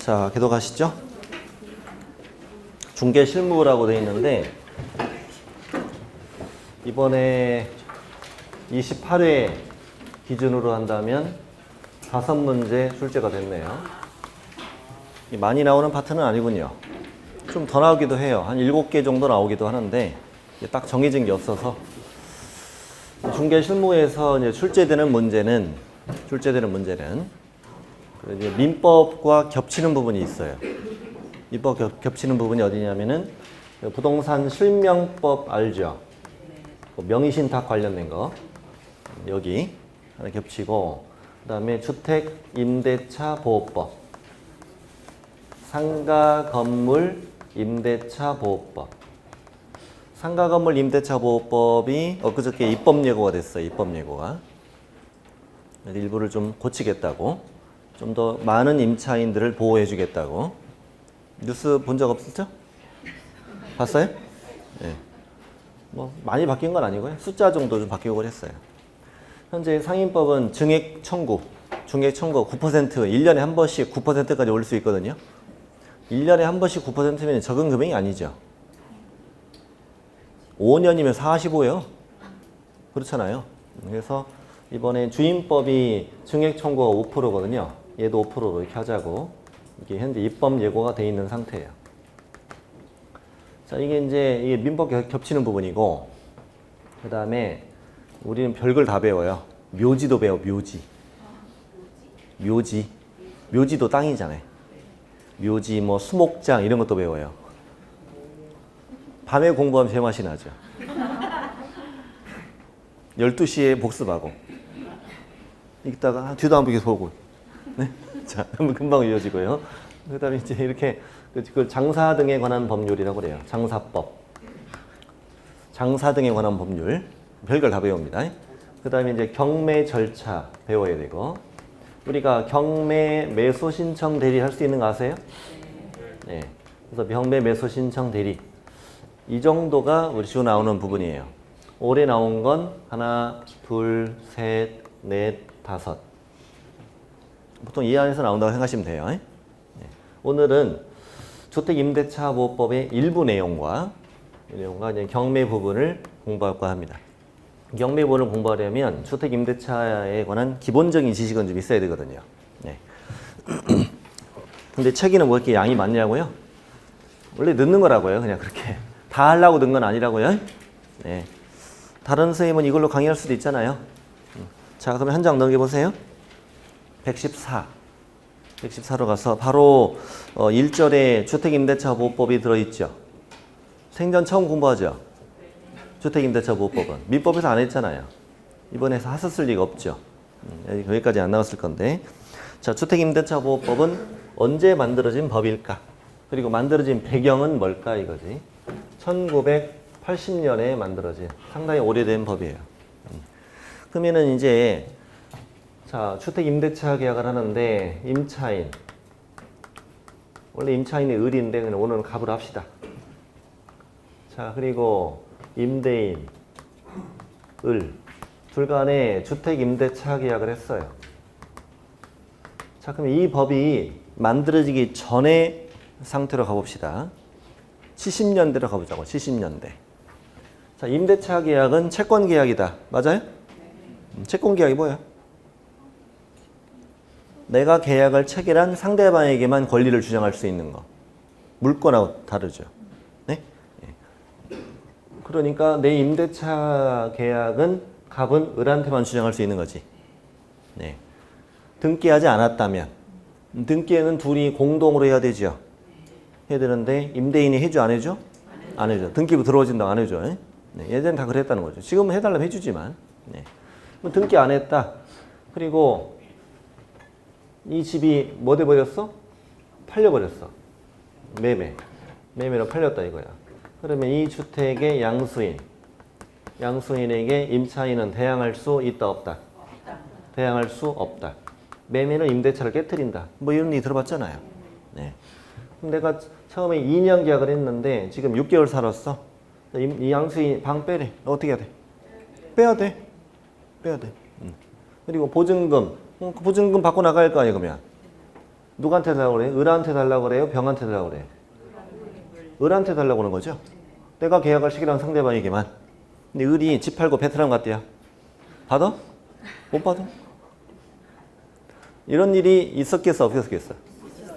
자, 계속하시죠. 중개실무라고 되어 있는데 이번에 28회 기준으로 한다면 5문제 출제가 됐네요. 많이 나오는 파트는 아니군요. 좀 더 나오기도 해요. 한 7개 정도 나오기도 하는데 딱 정해진 게 없어서 중개실무에서 이제 출제되는 문제는 이제 민법과 겹치는 부분이 있어요. 민법 겹치는 부분이 어디냐면은 부동산 실명법 알죠? 명의신탁 관련된 거 여기 하나 겹치고, 그 다음에 주택임대차보호법, 상가건물 임대차보호법. 상가건물 임대차보호법이 엊그저께 입법예고가 됐어요. 입법예고가. 일부를 좀 고치겠다고, 좀 더 많은 임차인들을 보호해 주겠다고. 뉴스 본 적 없었죠? 봤어요? 네. 뭐 많이 바뀐 건 아니고요. 숫자 정도 좀 바뀌고 그랬어요. 현재 상임법은 증액 청구 9%, 1년에 한 번씩 9%까지 올 수 있거든요. 1년에 한 번씩 9%면 적은 금액이 아니죠. 5년이면 45예요. 그렇잖아요. 그래서 이번에 주임법이 증액 청구가 5%거든요. 얘도 5%로 이렇게 하자고. 이게 현재 입법 예고가 돼 있는 상태예요. 자, 이게 이제 민법 겹치는 부분이고, 그 다음에 우리는 별걸 다 배워요. 묘지도 배워, 묘지. 묘지도 땅이잖아요. 묘지, 뭐 수목장 이런 것도 배워요. 밤에 공부하면 제맛이 나죠. 12시에 복습하고 읽다가 뒤도 안 보게 보고. 네? 자, 금방 이어지고요. 그 다음에 이제 이렇게 그 장사 등에 관한 법률이라고 그래요. 장사법. 장사 등에 관한 법률. 별걸 다 배웁니다. 그 다음에 이제 경매 절차 배워야 되고, 우리가 경매 매수 신청 대리 할 수 있는 거 아세요? 네. 그래서 경매 매수 신청 대리. 이 정도가 우리 주 나오는 부분이에요. 올해 나온 건 하나, 둘, 셋, 넷, 다섯. 보통 이 안에서 나온다고 생각하시면 돼요. 네. 오늘은 주택임대차보호법의 일부 내용과 이제 경매 부분을 공부할까 합니다. 경매 부분을 공부하려면 주택임대차에 관한 기본적인 지식은 좀 있어야 되거든요. 네. 근데 책에는 뭐 이렇게 양이 많냐고요? 원래 넣는 거라고요. 그냥 그렇게. 다 하려고 넣은 건 아니라고요. 네. 다른 선생님은 이걸로 강의할 수도 있잖아요. 자, 그러면 한 장 넘겨보세요. 114로 가서 바로 1절에 주택임대차보호법이 들어있죠. 생전 처음 공부하죠. 주택임대차보호법은. 민법에서 안 했잖아요. 이번에서 하셨을 리가 없죠. 여기까지 안 나왔을 건데. 자, 주택임대차보호법은 언제 만들어진 법일까? 그리고 만들어진 배경은 뭘까 이거지. 1980년에 만들어진 상당히 오래된 법이에요. 그러면은 이제 자, 주택임대차 계약을 하는데 임차인, 원래 임차인이 을인데 그냥 오늘은 갑으로 합시다. 자, 그리고 임대인, 을, 둘 간에 주택임대차 계약을 했어요. 자, 그럼 이 법이 만들어지기 전의 상태로 가봅시다. 70년대로 가보자고. 70년대. 자, 임대차 계약은 채권 계약이다. 맞아요? 채권 계약이 뭐예요? 내가 계약을 체결한 상대방에게만 권리를 주장할 수 있는 거. 물권하고 다르죠. 네? 그러니까 내 임대차 계약은 갑은 을한테만 주장할 수 있는 거지. 네. 등기하지 않았다면, 등기에는 둘이 공동으로 해야 되죠. 해야 되는데 임대인이 해줘 안 해줘? 안 해줘. 등기부 들어오진다고 안 해줘. 네. 예전엔 다 그랬다는 거죠. 지금은 해달라면 해주지만. 네. 등기 안 했다. 그리고 이 집이 뭐 돼버렸어? 팔려버렸어. 매매로 팔렸다 이거야. 그러면 이 주택의 양수인에게 임차인은 대항할 수 있다 없다? 대항할 수 없다. 매매는 임대차를 깨트린다. 뭐 이런 얘기 들어봤잖아요. 네. 그럼 내가 처음에 2년 계약을 했는데 지금 6개월 살았어. 이 양수인 방 빼래. 어떻게 해야 돼? 빼야 돼. 그리고 보증금. 보증금 받고 나갈 거 아니야 그러면. 누구한테 달라고 그래요? 을한테 달라고 그래요? 병한테 달라고 그래요? 을한테 달라고 하는 거죠. 내가 계약할 시기랑 상대방에게만. 근데 을이 집 팔고 베트남 갔대요. 받아? 못 받아. 이런 일이 있었겠어, 없었겠어?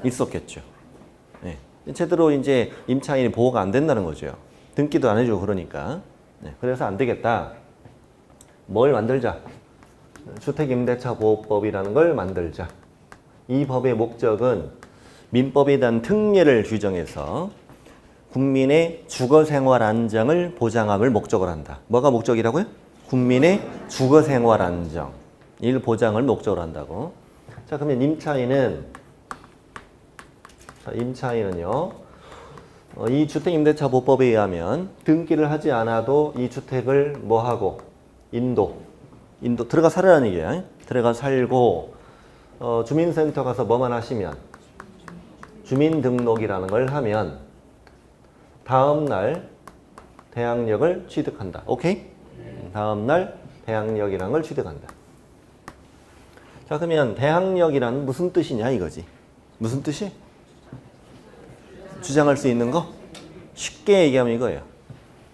있었겠죠. 네. 제대로 이제 임차인이 보호가 안 된다는 거죠. 등기도 안 해주고 그러니까. 네. 그래서 안 되겠다. 뭘 만들자? 주택임대차보호법이라는 걸 만들자. 이 법의 목적은 민법에 대한 특례를 규정해서 국민의 주거생활 안정을 보장함을 목적으로 한다. 뭐가 목적이라고요? 국민의 주거생활 안정, 일 보장을 목적으로 한다고. 자, 그러면 임차인은요, 이 주택임대차보호법에 의하면 등기를 하지 않아도 이 주택을 뭐하고? 인도 들어가 살으라는 얘기야. 들어가 살고, 주민센터 가서 뭐만 하시면? 주민등록이라는 걸 하면 다음날 대항력을 취득한다. 오케이? 다음날 대항력이라는 걸 취득한다. 자, 그러면 대항력이란 무슨 뜻이냐 이거지. 무슨 뜻이? 주장할 수 있는 거? 쉽게 얘기하면 이거예요.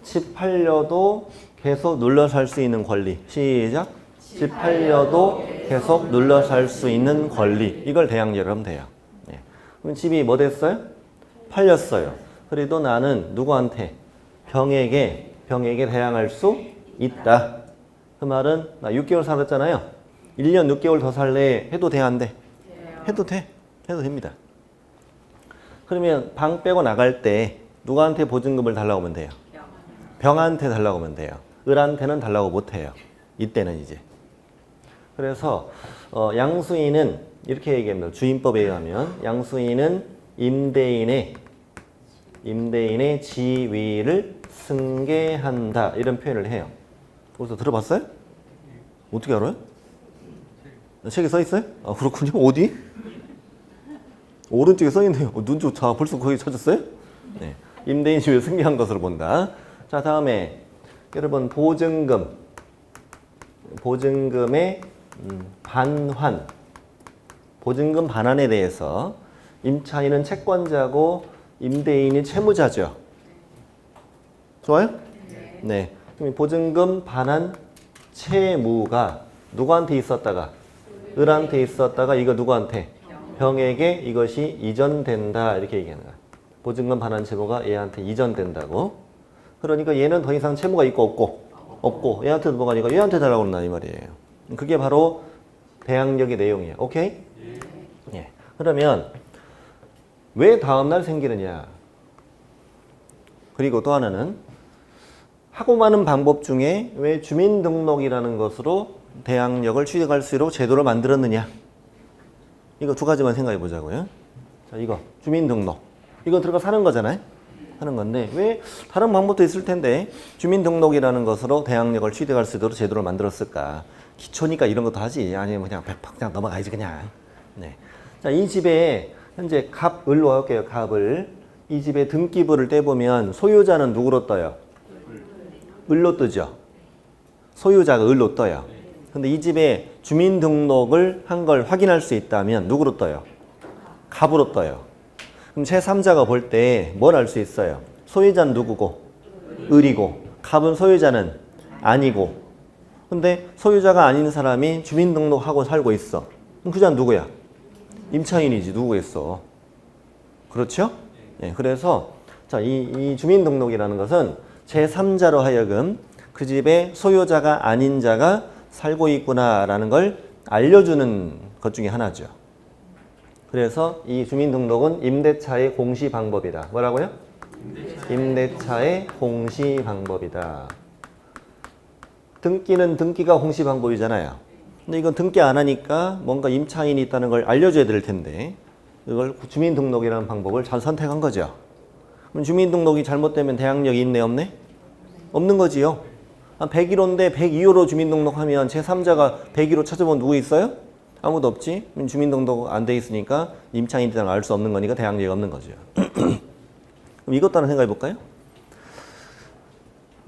집 팔려도 계속 눌러 살 수 있는 권리. 시작. 집 팔려도 계속 눌러 살 수 있는 권리. 이걸 대항력으로 하면 돼요. 네. 그럼 집이 뭐 됐어요? 팔렸어요. 그래도 나는 누구한테? 병에게 대항할 수 있다. 그 말은 나 6개월 살았잖아요. 1년 6개월 더 살래 해도 돼, 안 돼? 해도 돼. 해도 됩니다. 그러면 방 빼고 나갈 때 누구한테 보증금을 달라고 하면 돼요? 병한테 달라고 하면 돼요. 을한테는 달라고 못 해요. 이때는 이제. 그래서 양수인은 이렇게 얘기합니다. 주임법에 의하면 양수인은 임대인의 지위를 승계한다. 이런 표현을 해요. 거기서 들어봤어요? 어떻게 알아요? 책에 써 있어요? 아, 그렇군요. 어디? 오른쪽에 써 있네요. 눈 좋다. 벌써 거기 찾았어요? 네. 임대인 지위를 승계한 것으로 본다. 자, 다음에 여러분 보증금의 반환. 보증금 반환에 대해서 임차인은 채권자고 임대인이 채무자죠. 좋아요? 네. 그럼 보증금 반환 채무가 누구한테 있었다가? 을한테 있었다가 이거 누구한테? 병에게 이것이 이전된다. 이렇게 얘기하는 거야. 보증금 반환 채무가 얘한테 이전된다고. 그러니까 얘는 더 이상 채무가 있고 없고 얘한테 뭐가 아니고 얘한테 달라고 그런다 이 말이에요. 그게 바로 대항력의 내용이에요. 오케이? 예. 그러면 왜 다음날 생기느냐? 그리고 또 하나는 하고 많은 방법 중에 왜 주민등록이라는 것으로 대항력을 취득할 수 있도록 제도를 만들었느냐? 이거 두 가지만 생각해 보자고요. 자, 이거 주민등록. 이거 들어가 사는 거잖아요. 하는 건데 왜 다른 방법도 있을 텐데 주민등록이라는 것으로 대항력을 취득할 수 있도록 제도를 만들었을까? 기초니까 이런 것도 하지. 아니면 그냥 100% 그냥 넘어가야지 그냥. 네. 자, 이 집에 현재 갑을로 할게요. 갑을. 이 집에 등기부를 떼보면 소유자는 누구로 떠요? 을로 뜨죠. 소유자가 을로 떠요. 근데 이 집에 주민등록을 한 걸 확인할 수 있다면 누구로 떠요? 갑으로 떠요. 그럼 제3자가 볼 때 뭘 알 수 있어요? 소유자는 누구고? 을이고. 갑은 소유자는 아니고. 근데 소유자가 아닌 사람이 주민등록하고 살고 있어. 그럼 그 사람 누구야? 임차인이지. 누구겠어? 그렇죠? 네, 그래서 자, 이 주민등록이라는 것은 제3자로 하여금 그 집에 소유자가 아닌 자가 살고 있구나라는 걸 알려주는 것 중에 하나죠. 그래서 이 주민등록은 임대차의 공시 방법이다. 뭐라고요? 임대차의 공시 방법이다. 등기는 등기가 공시 방법이잖아요. 근데 이건 등기 안 하니까 뭔가 임차인이 있다는 걸 알려줘야 될 텐데 이걸 주민등록이라는 방법을 잘 선택한 거죠. 그럼 주민등록이 잘못되면 대항력이 있네 없네? 없는 거지요. 101호인데 102호로 주민등록하면 제3자가 102호 찾아보면 누구 있어요? 아무도 없지? 주민등록 안 돼 있으니까 임차인이라는 알 수 없는 거니까 대항력이 없는 거죠. 그럼 이것도 하나 생각해 볼까요?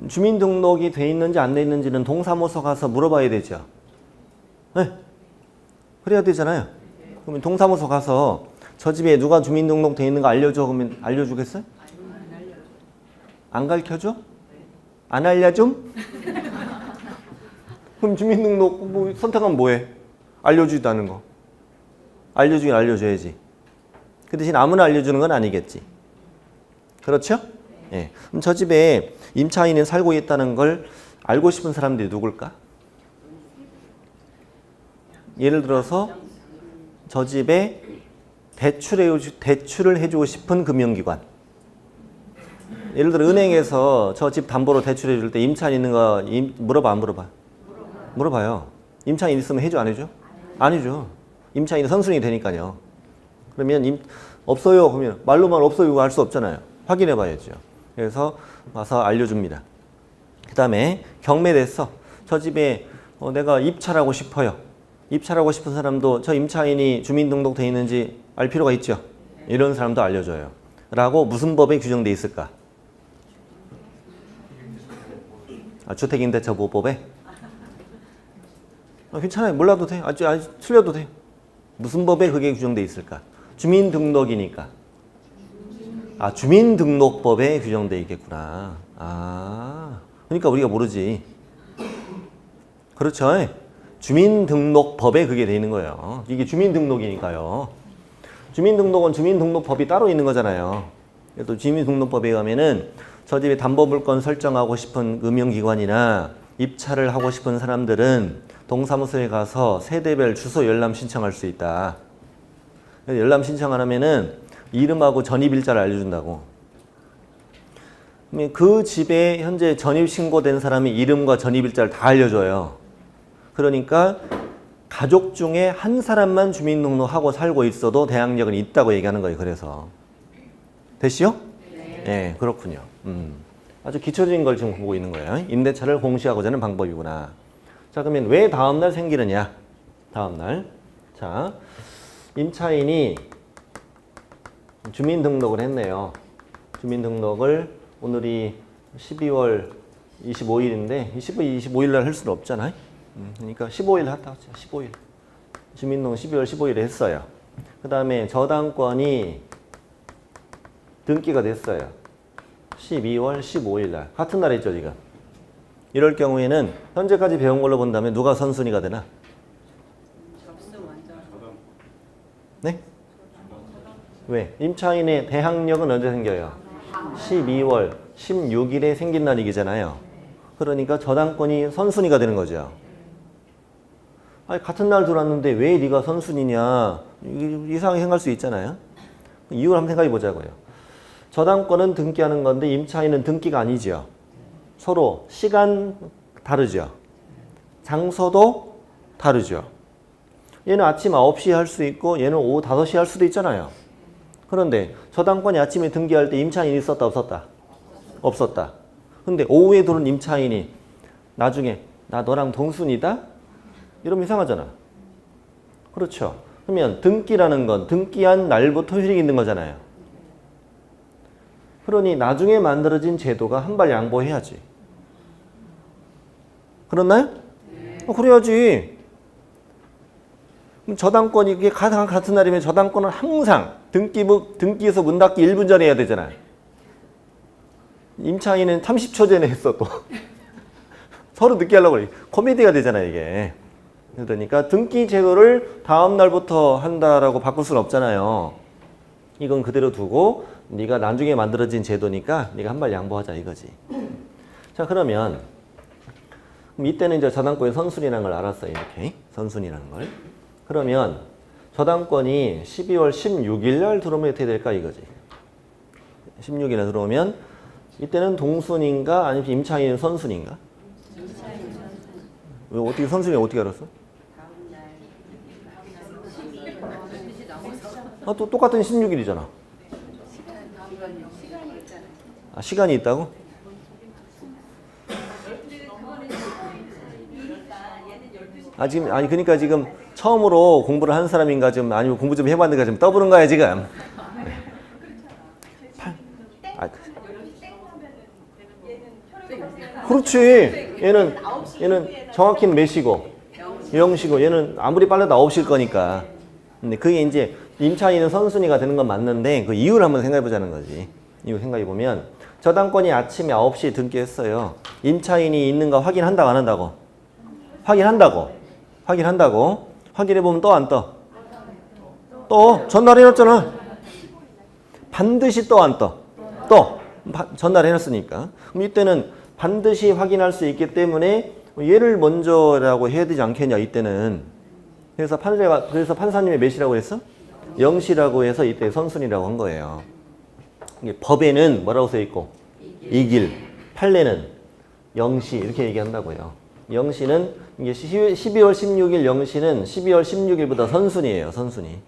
주민등록이 돼 있는지 안 돼 있는지는 동사무소 가서 물어봐야 되죠. 네. 그래야 되잖아요. 그러면 동사무소 가서 저 집에 누가 주민등록 돼 있는 거 알려줘 그러면 알려주겠어요? 안 가르쳐줘? 안 알려줌? 그럼 주민등록 뭐 선택하면 뭐해? 알려주지도 않은 거. 알려주긴 알려줘야지. 그 대신 아무나 알려주는 건 아니겠지. 그렇죠? 예. 그럼 저 집에 임차인이 살고 있다는 걸 알고 싶은 사람들이 누굴까? 예를 들어서 저 집에 대출을 해주고 싶은 금융기관. 예를 들어 은행에서 저 집 담보로 대출해 줄 때 임차인 있는 거 물어봐 안 물어봐? 물어봐요. 임차인 있으면 해줘 안 해줘? 안 해줘. 임차인이 선순위 되니까요. 그러면 없어요 그러면 말로만 없어요 할 수 없잖아요. 확인해 봐야죠. 그래서 와서 알려줍니다. 그 다음에 경매됐어. 저 집에 내가 입찰하고 싶어요. 입찰하고 싶은 사람도 저 임차인이 주민등록 돼 있는지 알 필요가 있죠. 이런 사람도 알려줘요. 라고 무슨 법에 규정돼 있을까? 주택임대차보호법에? 괜찮아요. 몰라도 돼. 아주 틀려도 돼. 무슨 법에 그게 규정돼 있을까? 주민등록이니까. 주민등록법에 규정돼 있겠구나. 그러니까 우리가 모르지. 그렇죠. 주민등록법에 그게 돼 있는 거예요. 이게 주민등록이니까요. 주민등록은 주민등록법이 따로 있는 거잖아요. 또 주민등록법에 가면은 저 집에 담보물건 설정하고 싶은 금융기관이나 입찰을 하고 싶은 사람들은 동사무소에 가서 세대별 주소 열람 신청할 수 있다. 열람 신청 안 하면은 이름하고 전입일자를 알려준다고. 그 집에 현재 전입 신고된 사람이 이름과 전입일자를 다 알려줘요. 그러니까 가족 중에 한 사람만 주민등록하고 살고 있어도 대항력은 있다고 얘기하는 거예요. 그래서 됐시요? 네, 그렇군요. 아주 기초적인 걸 지금 보고 있는 거예요. 임대차를 공시하고자 하는 방법이구나. 자, 그러면 왜 다음날 생기느냐? 다음날. 자, 임차인이 주민등록을 했네요. 주민등록을 오늘이 12월 25일인데 25일 날 할 수는 없잖아요. 그러니까 15일 하다 15일. 주민등록 12월 15일에 했어요. 그 다음에 저당권이 등기가 됐어요. 12월 15일 날. 같은 날에 있죠, 지금. 이럴 경우에는 현재까지 배운 걸로 본다면 누가 선순위가 되나? 네? 왜? 임차인의 대항력은 언제 생겨요? 12월 16일에 생긴 날이잖아요. 그러니까 저당권이 선순위가 되는 거죠. 아니, 같은 날 들어왔는데 왜 네가 선순위냐? 이상하게 생각할 수 있잖아요. 이유를 한번 생각해 보자고요. 저당권은 등기하는 건데 임차인은 등기가 아니죠. 서로 시간 다르죠. 장소도 다르죠. 얘는 아침 9시에 할 수 있고 얘는 오후 5시에 할 수도 있잖아요. 그런데 저당권이 아침에 등기할 때 임차인이 있었다 없었다? 없었다. 근데 오후에 들어온 임차인이 나중에 나 너랑 동순이다? 이러면 이상하잖아. 그렇죠. 그러면 등기라는 건 등기한 날부터 효력이 있는 거잖아요. 그러니 나중에 만들어진 제도가 한 발 양보해야지. 그렇나요? 그래야지. 그럼 저당권이 이게 같은 날이면 저당권은 항상 등기에서 문 닫기 1분 전에 해야 되잖아요. 임차인은 30초 전에 했어 또. 서로 늦게 하려고 그래. 코미디가 되잖아요 이게. 그러니까 등기 제도를 다음 날부터 한다라고 바꿀 수는 없잖아요. 이건 그대로 두고 네가 나중에 만들어진 제도니까 네가 한 발 양보하자 이거지. 자, 그러면 이때는 이제 저당권의 선순위라는 걸 알았어요. 이렇게 선순위라는 걸. 그러면 저당권이 12월 16일 날 들어오면 어떻게 될까 이거지. 16일 날 들어오면 이때는 동순인가 아니면 임차인은 선순인가? 왜 어떻게 선순위 어떻게 알았어? 또 똑같은 16일이잖아. 시간이 있다고? 그러니까 지금 처음으로 공부를 한 사람인가 지금 아니면 공부 좀 해봤는가 지금 떠보는 거야 지금. 그렇지. 얘는 정확히는 몇 시고 0시고 얘는 아무리 빨라도 9시일 거니까. 근데 그게 이제 임차인은 선순위가 되는 건 맞는데 그 이유를 한번 생각해 보자는 거지. 이유 생각해 보면 저당권이 아침에 9시에 등기했어요. 임차인이 있는가 확인한다고 안 한다고? 확인한다고. 확인한다고. 확인해 보면 떠 안 떠? 떠. 전날해 놨잖아. 반드시 떠 안 떠? 떠. 전날해 놨으니까. 그럼 이때는 반드시 확인할 수 있기 때문에 얘를 먼저라고 해야 되지 않겠냐 이때는. 그래서 판사님이 몇이라고 했어? 0시라고 해서 이때 선순위라고 한 거예요. 이게 법에는 뭐라고 써 있고? 이길. 판례는 0시 이렇게 얘기한다고요. 0시는 이게 12월 16일 0시는 12월 16일보다 선순위예요. 선순위.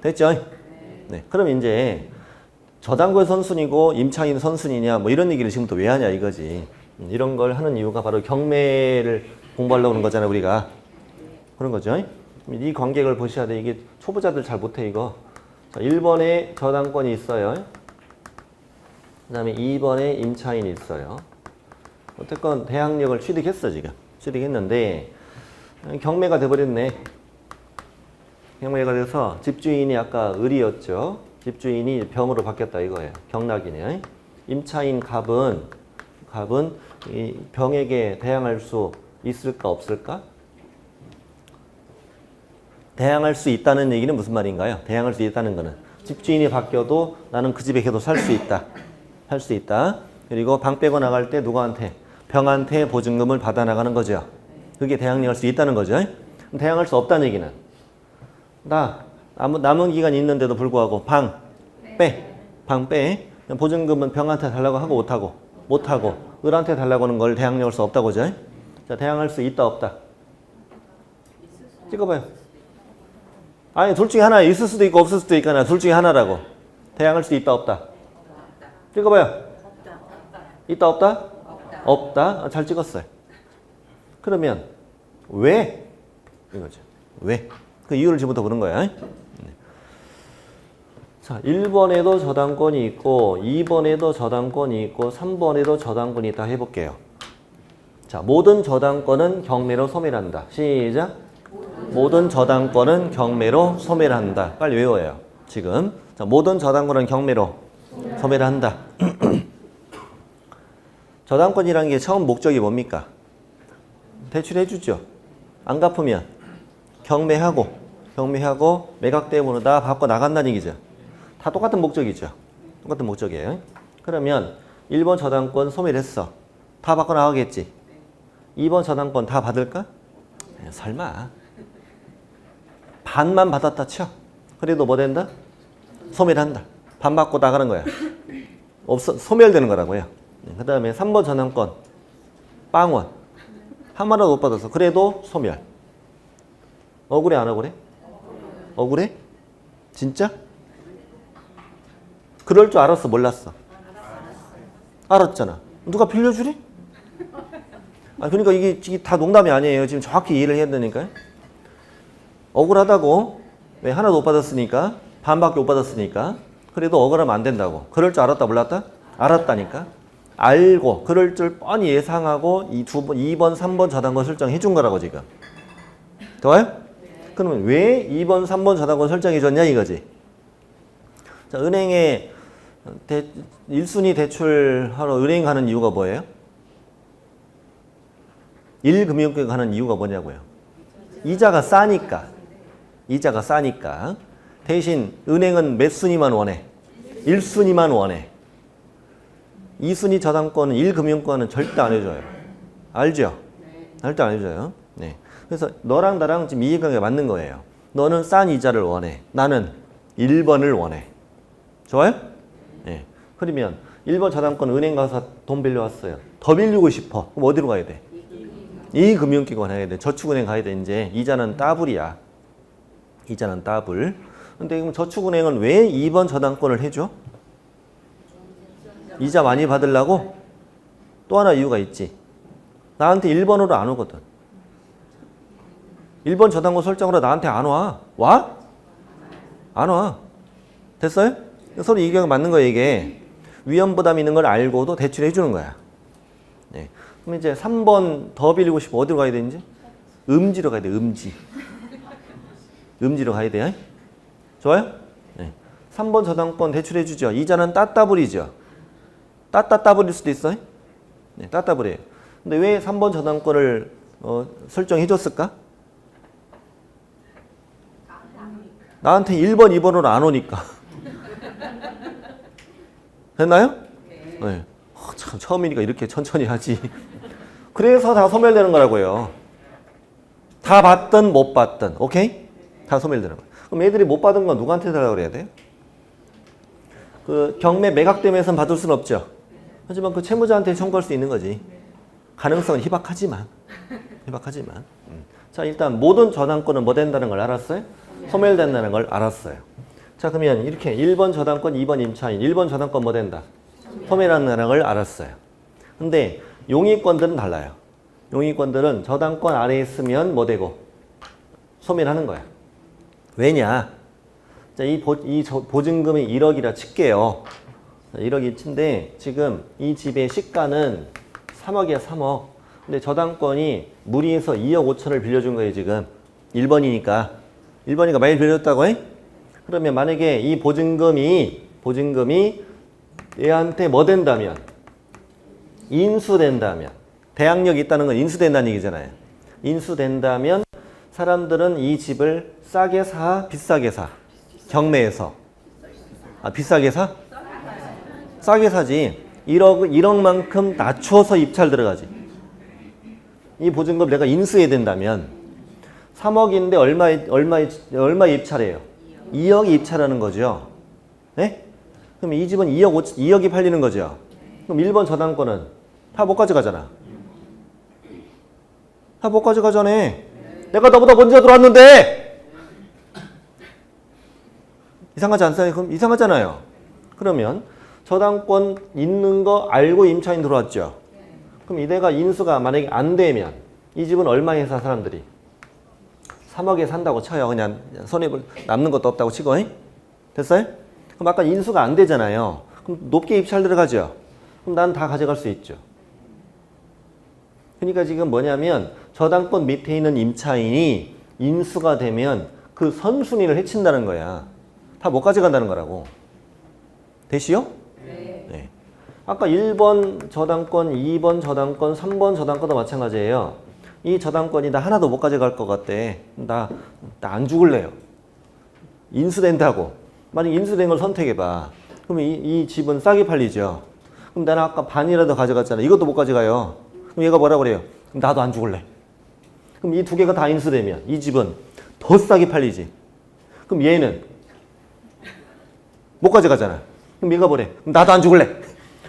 됐죠? 네. 그럼 이제 저당권 선순위고 임차인 선순위냐 뭐 이런 얘기를 지금부터 왜 하냐 이거지. 이런 걸 하는 이유가 바로 경매를 공부하려고 하는 거잖아요. 우리가. 그런 거죠. 이 관계를 보셔야 돼. 이게 초보자들 잘 못해 이거. 자, 1번에 저당권이 있어요. 그 다음에 2번에 임차인이 있어요. 어쨌건 대항력을 취득했어 지금. 취득했는데 경매가 돼버렸네. 경매가 돼서 집주인이 아까 을이었죠. 집주인이 병으로 바뀌었다 이거예요. 경락이네. 임차인 갑은 이 병에게 대항할 수 있을까 없을까? 대항할 수 있다는 얘기는 무슨 말인가요? 대항할 수 있다는 거는 집주인이 바뀌어도 나는 그 집에 계속 살 수 있다. 살 수 있다. 그리고 방 빼고 나갈 때 누구한테? 병한테 보증금을 받아 나가는 거죠. 그게 대항력할 수 있다는 거죠. 대항할 수 없다는 얘기는 나 남은 기간이 있는데도 불구하고 방 빼. 보증금은 병한테 달라고 하고 못하고 을한테 달라고 하는 걸 대항력할 수 없다고 하죠. 자, 대항할 수 있다 없다. 찍어봐요. 아니 둘 중에 하나 있을 수도 있고 없을 수도 있잖아. 둘 중에 하나라고. 대항할 수 있다 없다. 찍어봐요. 있다 없다? 없다. 잘 찍었어요. 그러면 왜? 이거죠. 왜? 그 이유를 지금부터 보는 거야. 자, 1번에도 저당권이 있고 2번에도 저당권이 있고 3번에도 저당권이 있다 해볼게요. 자, 모든 저당권은 경매로 소멸한다. 시작. 모든 저당권은 경매로 소멸한다. 빨리 외워요. 지금. 자, 모든 저당권은 경매로 소멸한다. 저당권이라는 게 처음 목적이 뭡니까? 대출해주죠. 안 갚으면 경매하고 매각대금으로 다 받고 나간다는 얘기죠. 다 똑같은 목적이죠. 똑같은 목적이에요. 그러면 1번 저당권 소멸했어. 다 받고 나가겠지. 2번 저당권 다 받을까? 설마. 반만 받았다 쳐. 그래도 뭐 된다? 소멸한다. 반 받고 나가는 거야. 소멸되는 거라고요. 그 다음에 3번 저당권 빵원. 한 마리도 못 받았어. 그래도 소멸. 억울해 안 억울해? 억울해? 진짜? 그럴 줄 알았어 몰랐어? 알았잖아. 누가 빌려주래? 그러니까 이게 다 농담이 아니에요. 지금 정확히 이해를 해야 되니까요. 억울하다고. 왜? 하나도 못 받았으니까. 반밖에 못 받았으니까. 그래도 억울하면 안 된다고. 그럴 줄 알았다 몰랐다? 알았다니까. 알고 그럴 줄 뻔히 예상하고 2번 3번 저당권 설정해 준 거라고 지금. 좋아요? 그러면 왜 2번 3번 저당권 설정해 줬냐 이거지. 자, 은행에 1순위 대출하러 은행 가는 이유가 뭐예요? 1금융권 가는 이유가 뭐냐고요. 이자가 싸니까. 대신 은행은 몇 순위만 원해? 1순위만 원해. 2순위 저당권은 1금융권은 절대 안 해줘요. 알죠? 절대 안 해줘요. 네. 그래서 너랑 나랑 지금 이해관계가 맞는 거예요. 너는 싼 이자를 원해. 나는 1번을 원해. 좋아요? 네. 그러면 1번 저당권 은행 가서 돈 빌려왔어요. 더 빌리고 싶어. 그럼 어디로 가야 돼? 이 금융기관 가야 돼. 저축은행 가야 돼. 이제 이자는 따블이야. 이자는 따블. 근데 그럼 저축은행은 왜 2번 저당권을 해줘? 이자 많이 받으려고? 또 하나 이유가 있지. 나한테 1번으로 안 오거든. 1번 저당권 설정으로 나한테 안 와. 와? 안 와. 됐어요? 서로 이견이 맞는 거예요, 이게. 위험 부담이 있는 걸 알고도 대출해 주는 거야. 네. 그럼 이제 3번 더 빌리고 싶어. 어디로 가야 되는지? 음지로 가야 돼, 음지. 음지로 가야 돼. 좋아요? 네. 3번 저당권 대출해 주죠. 이자는 따따블이죠. 따따따블일 수도 있어요. 네, 따따블이에요. 근데 왜 3번 저당권을 설정해 줬을까? 나한테 1번, 2번으로 안 오니까. 됐나요? 네. 참 처음이니까 이렇게 천천히 하지. 그래서 다 소멸되는 거라고요. 다 받든 못 받든. 오케이? 다 소멸되는 거예요. 그럼 애들이 못 받은 건 누구한테 달라고 그래야 돼요? 그 경매 매각되면서 받을 수는 없죠. 하지만 그 채무자한테 청구할 수 있는 거지. 가능성은 희박하지만. 자, 일단 모든 저당권은 뭐 된다는 걸 알았어요? 소멸된다는 걸 알았어요. 자, 그러면 이렇게 1번 저당권, 2번 임차인. 1번 저당권 뭐 된다? 소멸한다는 걸 알았어요. 근데 용의권들은 달라요. 용의권들은 저당권 아래에 있으면 뭐 되고? 소멸하는 거야. 왜냐? 자, 이 보증금이 1억이라 칠게요. 1억이 친데 지금 이 집의 시가는 3억이야, 3억. 근데 저당권이 무리해서 2억 5천을 빌려준 거예요, 지금. 1번이니까. 1번이니까 많이 빌려줬다고 해? 그러면 만약에 이 보증금이 얘한테 뭐 된다면? 인수된다면. 대항력이 있다는 건 인수된다는 얘기잖아요. 인수된다면 사람들은 이 집을 싸게 사, 비싸게 사? 경매에서. 아, 비싸게 사? 싸게 사지. 1억만큼 낮춰서 입찰 들어가지. 이 보증금 내가 인수해야 된다면 3억인데 얼마 입찰해요? 2억이 입찰하는 거죠. 네? 그럼 이 집은 2억이 팔리는 거죠. 그럼 1번 저당권은 다 못 가져가잖아. 다 못 가져가잖아. 내가 너보다 먼저 들어왔는데! 이상하지 않아요? 그럼 이상하잖아요. 그러면 저당권 있는 거 알고 임차인 들어왔죠. 그럼 이대가 인수가 만약에 안 되면 이 집은 얼마에 사 사람들이? 3억에 산다고 쳐요. 그냥 손해볼 남는 것도 없다고 치고. 됐어요? 그럼 아까 인수가 안 되잖아요. 그럼 높게 입찰 들어가죠. 그럼 난 다 가져갈 수 있죠. 그러니까 지금 뭐냐면 저당권 밑에 있는 임차인이 인수가 되면 그 선순위를 해친다는 거야. 다 못 가져간다는 거라고. 되시요? 네. 아까 1번 저당권, 2번 저당권, 3번 저당권도 마찬가지예요. 이 저당권이 나 하나도 못 가져갈 것 같대. 나 안 죽을래요. 인수된다고. 만약 인수된 걸 선택해봐. 그럼 이 집은 싸게 팔리죠. 그럼 나는 아까 반이라도 가져갔잖아. 이것도 못 가져가요. 그럼 얘가 뭐라고 그래요? 그럼 나도 안 죽을래. 그럼 이 두 개가 다 인수되면 이 집은 더 싸게 팔리지. 그럼 얘는 못 가져가잖아. 그럼 얘가 뭐래? 그럼 나도 안 죽을래.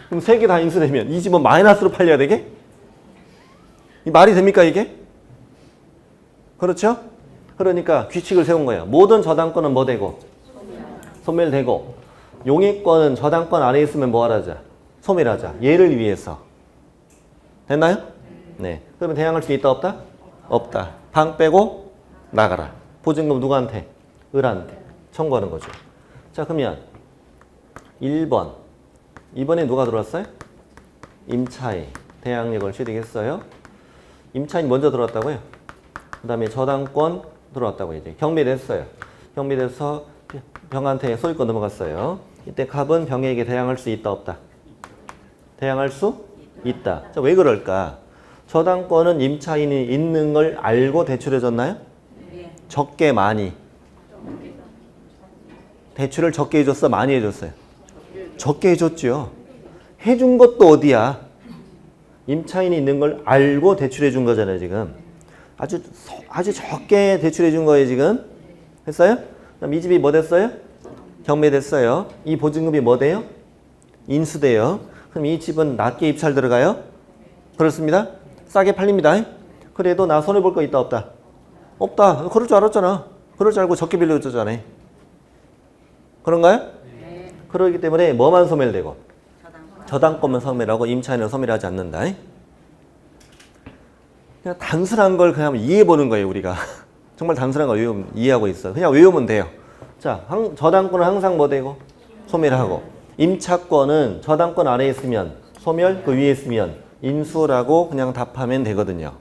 그럼 세 개 다 인수되면 이 집은 마이너스로 팔려야 되게? 이 말이 됩니까 이게? 그렇죠? 그러니까 규칙을 세운 거예요. 모든 저당권은 뭐 되고? 소멸되고. 용의권은 저당권 안에 있으면 뭐 하자? 소멸하자. 얘를 위해서. 됐나요? 네. 그러면 대항할 수 있다 없다? 없다. 방 빼고 나가라. 보증금 누구한테? 을한테 청구하는 거죠. 자, 그러면 1번. 이번에 누가 들어왔어요? 임차인. 대항력을 취득했어요. 임차인 먼저 들어왔다고요? 그 다음에 저당권 들어왔다고 이제 경매됐어요. 경매돼서 병한테 소유권 넘어갔어요. 이때 갑은 병에게 대항할 수 있다 없다? 대항할 수 있다. 자, 왜 그럴까? 저당권은 임차인이 있는 걸 알고 대출해줬나요? 적게 많이. 대출을 적게 해줬어? 많이 해줬어요? 적게 해줬죠. 해준 것도 어디야? 임차인이 있는 걸 알고 대출해 준 거잖아요, 지금. 아주 적게 대출해 준 거예요, 지금. 했어요? 그럼 이 집이 뭐 됐어요? 경매됐어요. 이 보증금이 뭐 돼요? 인수돼요. 그럼 이 집은 낮게 입찰 들어가요? 그렇습니다. 싸게 팔립니다. 그래도 나 손해볼 거 있다, 없다? 없다. 그럴 줄 알았잖아. 그럴 줄 알고 적게 빌려줬잖아. 그런가요? 네. 그러기 때문에 뭐만 소멸되고? 저당권만 소멸하고 임차인은 소멸하지 않는다. 그냥 단순한 걸 그냥 이해해보는 거예요, 우리가. 정말 단순한 걸 이해하고 있어. 그냥 외우면 돼요. 자, 저당권은 항상 뭐 되고? 소멸하고. 임차권은 저당권 아래에 있으면 소멸, 그 위에 있으면 인수라고 그냥 답하면 되거든요.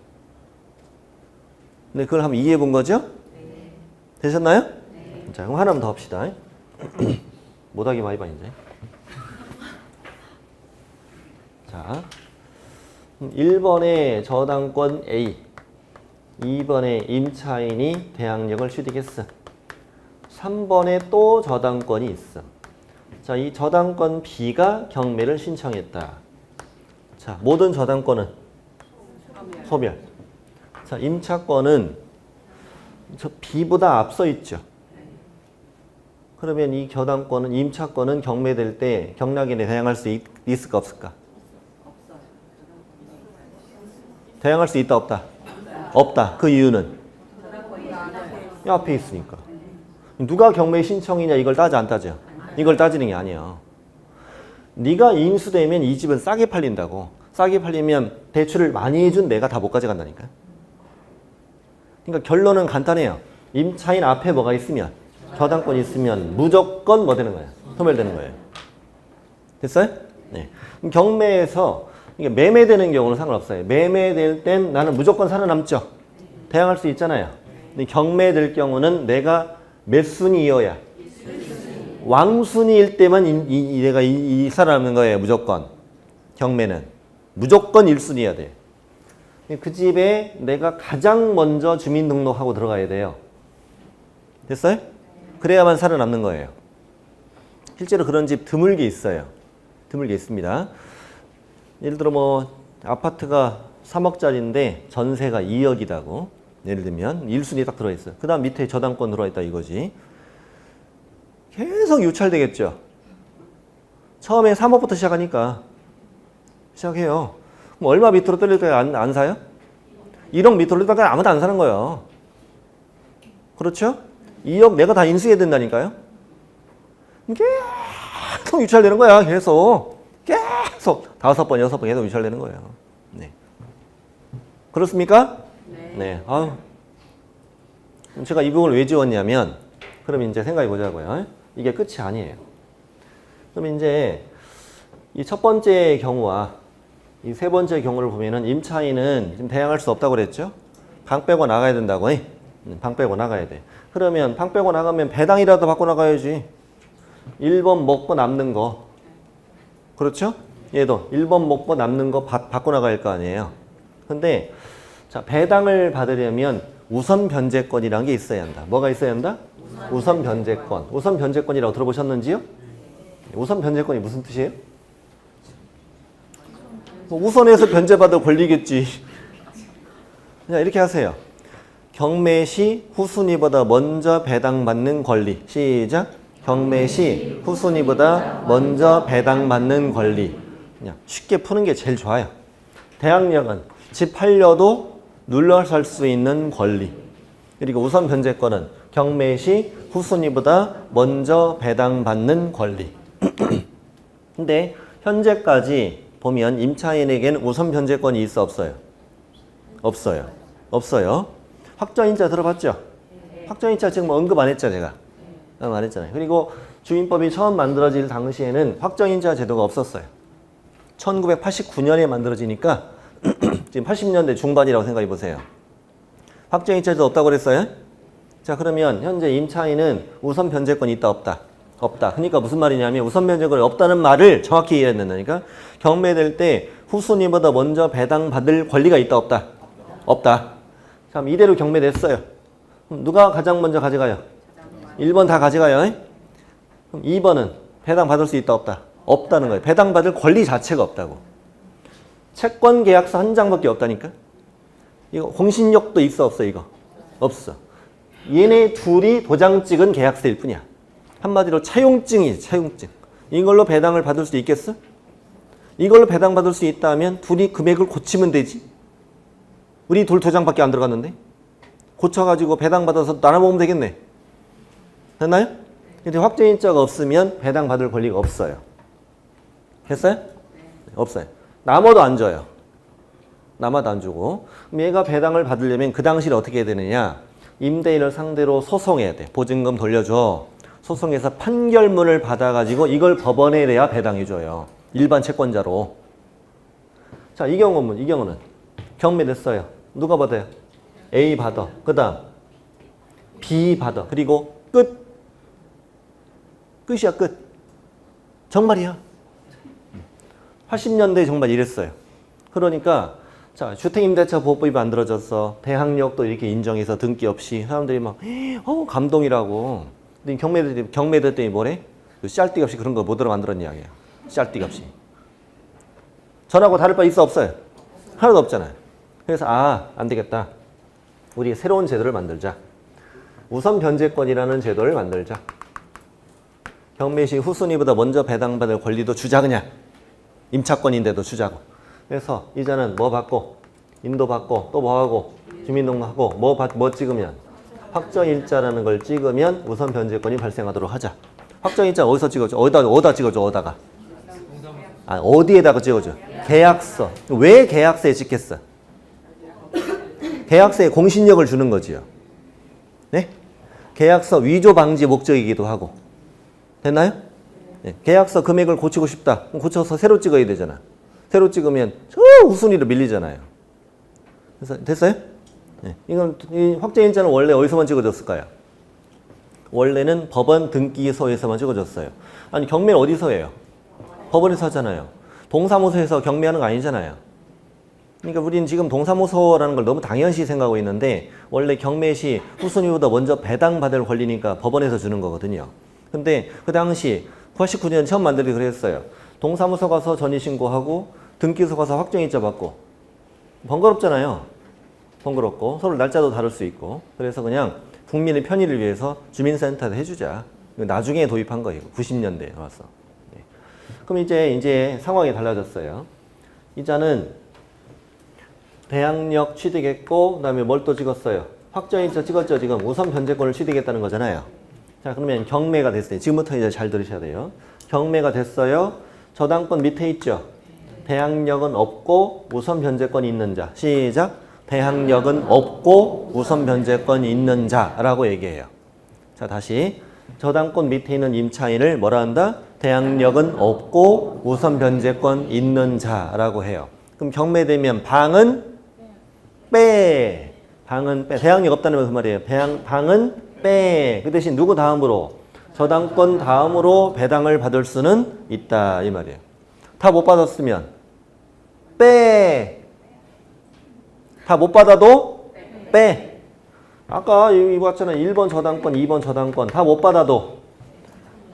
근데 그걸 한번 이해해 본 거죠? 되셨나요? 자, 그럼 하나만 더 합시다. 못하기 많이 봐, 이제. 자, 1번에 저당권 A, 2번에 임차인이 대항력을 취득했어. 3번에 또 저당권이 있어. 자, 이 저당권 B가 경매를 신청했다. 자, 모든 저당권은 소멸. 자, 임차권은 저 B보다 앞서 있죠. 그러면 이 저당권은, 임차권은 경매될 때 경락인에 대항할 수 있을까 없을까? 대항할 수 있다 없다? 없다. 그 이유는? 이 앞에 있으니까. 누가 경매 신청이냐 이걸 따져 안 따져? 이걸 따지는 게 아니에요. 네가 인수되면 이 집은 싸게 팔린다고. 싸게 팔리면 대출을 많이 해준 내가 다 못 가져간다니까. 그러니까 결론은 간단해요. 임차인 앞에 뭐가 있으면, 저당권이 있으면 무조건 뭐 되는 거예요? 소멸되는 거예요. 됐어요? 네. 경매에서 이게 매매되는 경우는 상관없어요. 매매될 땐 나는 무조건 살아남죠. 대항할 수 있잖아요. 근데 경매될 경우는 내가 몇 순위여야? 왕순위일 때만 내가 살아남는 거예요. 무조건. 경매는. 무조건 1순위여야 돼. 그 집에 내가 가장 먼저 주민등록하고 들어가야 돼요. 됐어요? 그래야만 살아남는 거예요. 실제로 그런 집 드물게 있어요. 드물게 있습니다. 예를 들어 뭐 아파트가 3억짜리인데 전세가 2억이라고 예를 들면 1순위 딱 들어있어요. 그 다음 밑에 저당권 들어있다 이거지. 계속 유찰되겠죠. 처음에 3억부터 시작하니까 시작해요. 그럼 얼마 밑으로 떨릴까요? 안 사요? 1억 밑으로 떨릴까요? 아무도 안 사는 거예요. 그렇죠? 2억 내가 다 인수해야 된다니까요. 계속 유찰되는 거야. 계속 5번, 6번 계속 유찰되는 거예요. 네. 그렇습니까? 네. 아유. 제가 이 부분을 왜 지웠냐면, 그럼 이제 생각해 보자고요. 이게 끝이 아니에요. 그럼 이제 이 첫 번째 경우와 이 세 번째 경우를 보면은 임차인은 지금 대항할 수 없다고 그랬죠? 방 빼고 나가야 된다고. 방 빼고 나가야 돼. 그러면 방 빼고 나가면 배당이라도 받고 나가야지. 1번 먹고 남는 거. 그렇죠? 얘도 1번 먹고 남는 거 받고 나가야 할 거 아니에요. 근데 자, 배당을 받으려면 우선 변제권이라는 게 있어야 한다. 뭐가 있어야 한다? 우선 변제권. 우선 변제권이라고 들어보셨는지요? 우선 변제권이 무슨 뜻이에요? 뭐 우선해서 변제받을 권리겠지. 그냥 이렇게 하세요. 경매 시 후순위보다 먼저 배당받는 권리. 시작. 경매 시 후순위보다 먼저 배당받는 권리. 그냥 쉽게 푸는 게 제일 좋아요. 대항력은 집 팔려도 눌러 살 수 있는 권리. 그리고 우선 변제권은 경매 시 후순위보다 먼저 배당받는 권리. 근데 현재까지 보면 임차인에게는 우선 변제권이 있어 없어요? 없어요. 없어요. 확정인자 들어봤죠? 확정인자 지금 뭐 언급 안 했죠, 제가? 안 했잖아요. 그리고 주민법이 처음 만들어질 당시에는 확정인자 제도가 없었어요. 1989년에 만들어지니까 지금 80년대 중반이라고 생각해 보세요. 확정인자 제도 없다고 그랬어요? 자, 그러면 현재 임차인은 우선 변제권이 있다 없다? 없다. 그러니까 무슨 말이냐면 우선 변제권이 없다는 말을 정확히 이해해야 된다니까. 경매될 때 후순위보다 먼저 배당받을 권리가 있다 없다? 없다. 자, 이대로 경매됐어요. 그럼 누가 가장 먼저 가져가요? 1번 다 가져가요. 그럼 2번은 배당받을 수 있다 없다? 없다는 거예요. 배당받을 권리 자체가 없다고. 채권 계약서 한 장밖에 없다니까. 이거 공신력도 있어 없어 이거? 없어. 얘네 둘이 도장 찍은 계약서일 뿐이야. 한마디로 차용증이지, 차용증. 이걸로 배당을 받을 수 있겠어? 이걸로 배당받을 수 있다면 둘이 금액을 고치면 되지. 우리 둘 도장밖에 안 들어갔는데. 고쳐가지고 배당받아서 나눠먹으면 되겠네. 됐나요? 근데 확정인자가 없으면 배당받을 권리가 없어요. 됐어요? 네. 없어요. 남아도 안 줘요. 남아도 안 주고. 그럼 얘가 배당을 받으려면 그 당시에 어떻게 해야 되느냐. 임대인을 상대로 소송해야 돼. 보증금 돌려줘. 소송에서 판결문을 받아가지고 이걸 법원에 내야 배당해줘요. 일반 채권자로. 자, 이 경우는 경매됐어요. 누가 받아요? A 받아. 그 다음 B 받아. 그리고 끝. 끝이야, 끝. 정말이야. 80년대에 정말 이랬어요. 그러니까 자, 주택임대차 보호법이 만들어졌어. 대항력도 이렇게 인정해서 등기 없이 사람들이 막 감동이라고. 근데 경매들 때문에 뭐래? 쌀띠 없이 그런 거 뭐더러 만들었냐 이야기야. 쌀띠 없이. 전하고 다를 바 있어 없어요? 하나도 없잖아요. 그래서 안 되겠다. 우리 새로운 제도를 만들자. 우선 변제권이라는 제도를 만들자. 경매 시 후순위보다 먼저 배당받을 권리도 주자 그냥. 임차권인데도 주자고. 그래서 이자는 뭐 받고 인도 받고 또 뭐 하고 주민등록하고 뭐 찍으면 확정일자라는 걸 찍으면 우선 변제권이 발생하도록 하자. 확정일자 어디서 찍어줘? 어디다 찍어줘? 어디에다가 찍어줘? 계약서. 왜 계약서에 찍겠어? 계약서에 공신력을 주는 거지요. 네? 계약서 위조 방지 목적이기도 하고. 됐나요? 네. 계약서 금액을 고치고 싶다. 그럼 고쳐서 새로 찍어야 되잖아. 새로 찍으면 저 우순위로 밀리잖아요. 그래서 됐어요? 네. 이 확정일자는 원래 어디서만 찍어줬을까요? 원래는 법원 등기소에서만 찍어줬어요. 아니 경매는 어디서 해요? 법원에서 하잖아요. 동사무소에서 경매하는 거 아니잖아요. 그러니까 우리는 지금 동사무소라는 걸 너무 당연시 생각하고 있는데 원래 경매 시 후순위보다 먼저 배당받을 권리니까 법원에서 주는 거거든요. 근데 그 당시 89년 처음 만들기 그랬어요. 동사무소 가서 전입신고하고 등기소 가서 확정일자 받고 번거롭잖아요. 번거롭고 서로 날짜도 다를 수 있고 그래서 그냥 국민의 편의를 위해서 주민센터에 해주자. 나중에 도입한 거예요. 90년대에 와서. 네. 그럼 이제 상황이 달라졌어요. 이자는 대항력 취득했고 그다음에 뭘 또 찍었어요? 확정일자 찍었죠. 지금 우선 변제권을 취득했다는 거잖아요. 자 그러면 경매가 됐어요. 지금부터 이제 잘 들으셔야 돼요. 경매가 됐어요. 저당권 밑에 있죠. 대항력은 없고 우선 변제권이 있는 자. 시작. 대항력은 없고 우선 변제권이 있는 자라고 얘기해요. 자 다시 저당권 밑에 있는 임차인을 뭐라 한다? 대항력은 없고 우선 변제권 있는 자라고 해요. 그럼 경매되면 방은 빼. 방은 빼. 대항력 없다는 무슨 말이에요? 방은 빼. 그 대신 누구 다음으로? 저당권 다음으로 배당을 받을 수는 있다 이 말이에요. 다 못 받았으면 빼. 다 못 받아도 빼. 아까 이거 봤잖아. 1번 저당권, 2번 저당권 다 못 받아도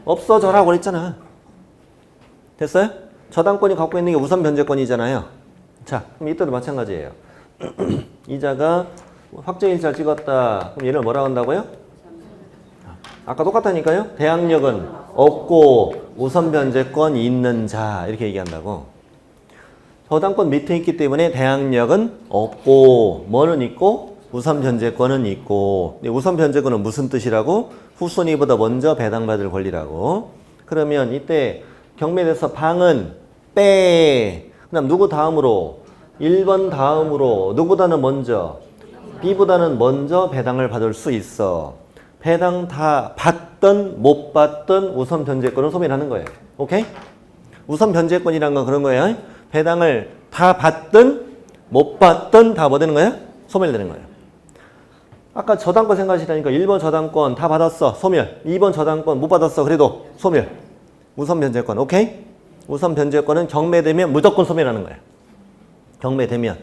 없어져라고 그랬잖아. 됐어요? 저당권이 갖고 있는 게 우선 변제권이잖아요. 자, 그럼 이때도 마찬가지예요. 이자가 확정일자를 찍었다. 그럼 얘를 뭐라고 한다고요? 아까 똑같다니까요. 대항력은 없고 우선 변제권이 있는 자 이렇게 얘기한다고. 저당권 밑에 있기 때문에 대항력은 없고 뭐는 있고 우선 변제권은 있고. 우선 변제권은 무슨 뜻이라고? 후순위보다 먼저 배당받을 권리라고. 그러면 이때 경매에서 방은 빼. 그다음 누구 다음으로? 1번 다음으로 누구보다는 먼저? B보다는 먼저 배당을 받을 수 있어. 배당 다 받든 못 받든 우선 변제권을 소멸하는 거예요. 오케이? 우선 변제권이란 건 그런 거예요. 배당을 다 받든 못 받든 다 뭐 되는 거예요? 소멸되는 거예요. 아까 저당권 생각하시라니까 1번 저당권 다 받았어. 소멸. 2번 저당권 못 받았어. 그래도 소멸. 우선 변제권. 오케이? 우선 변제권은 경매되면 무조건 소멸하는 거예요. 경매되면.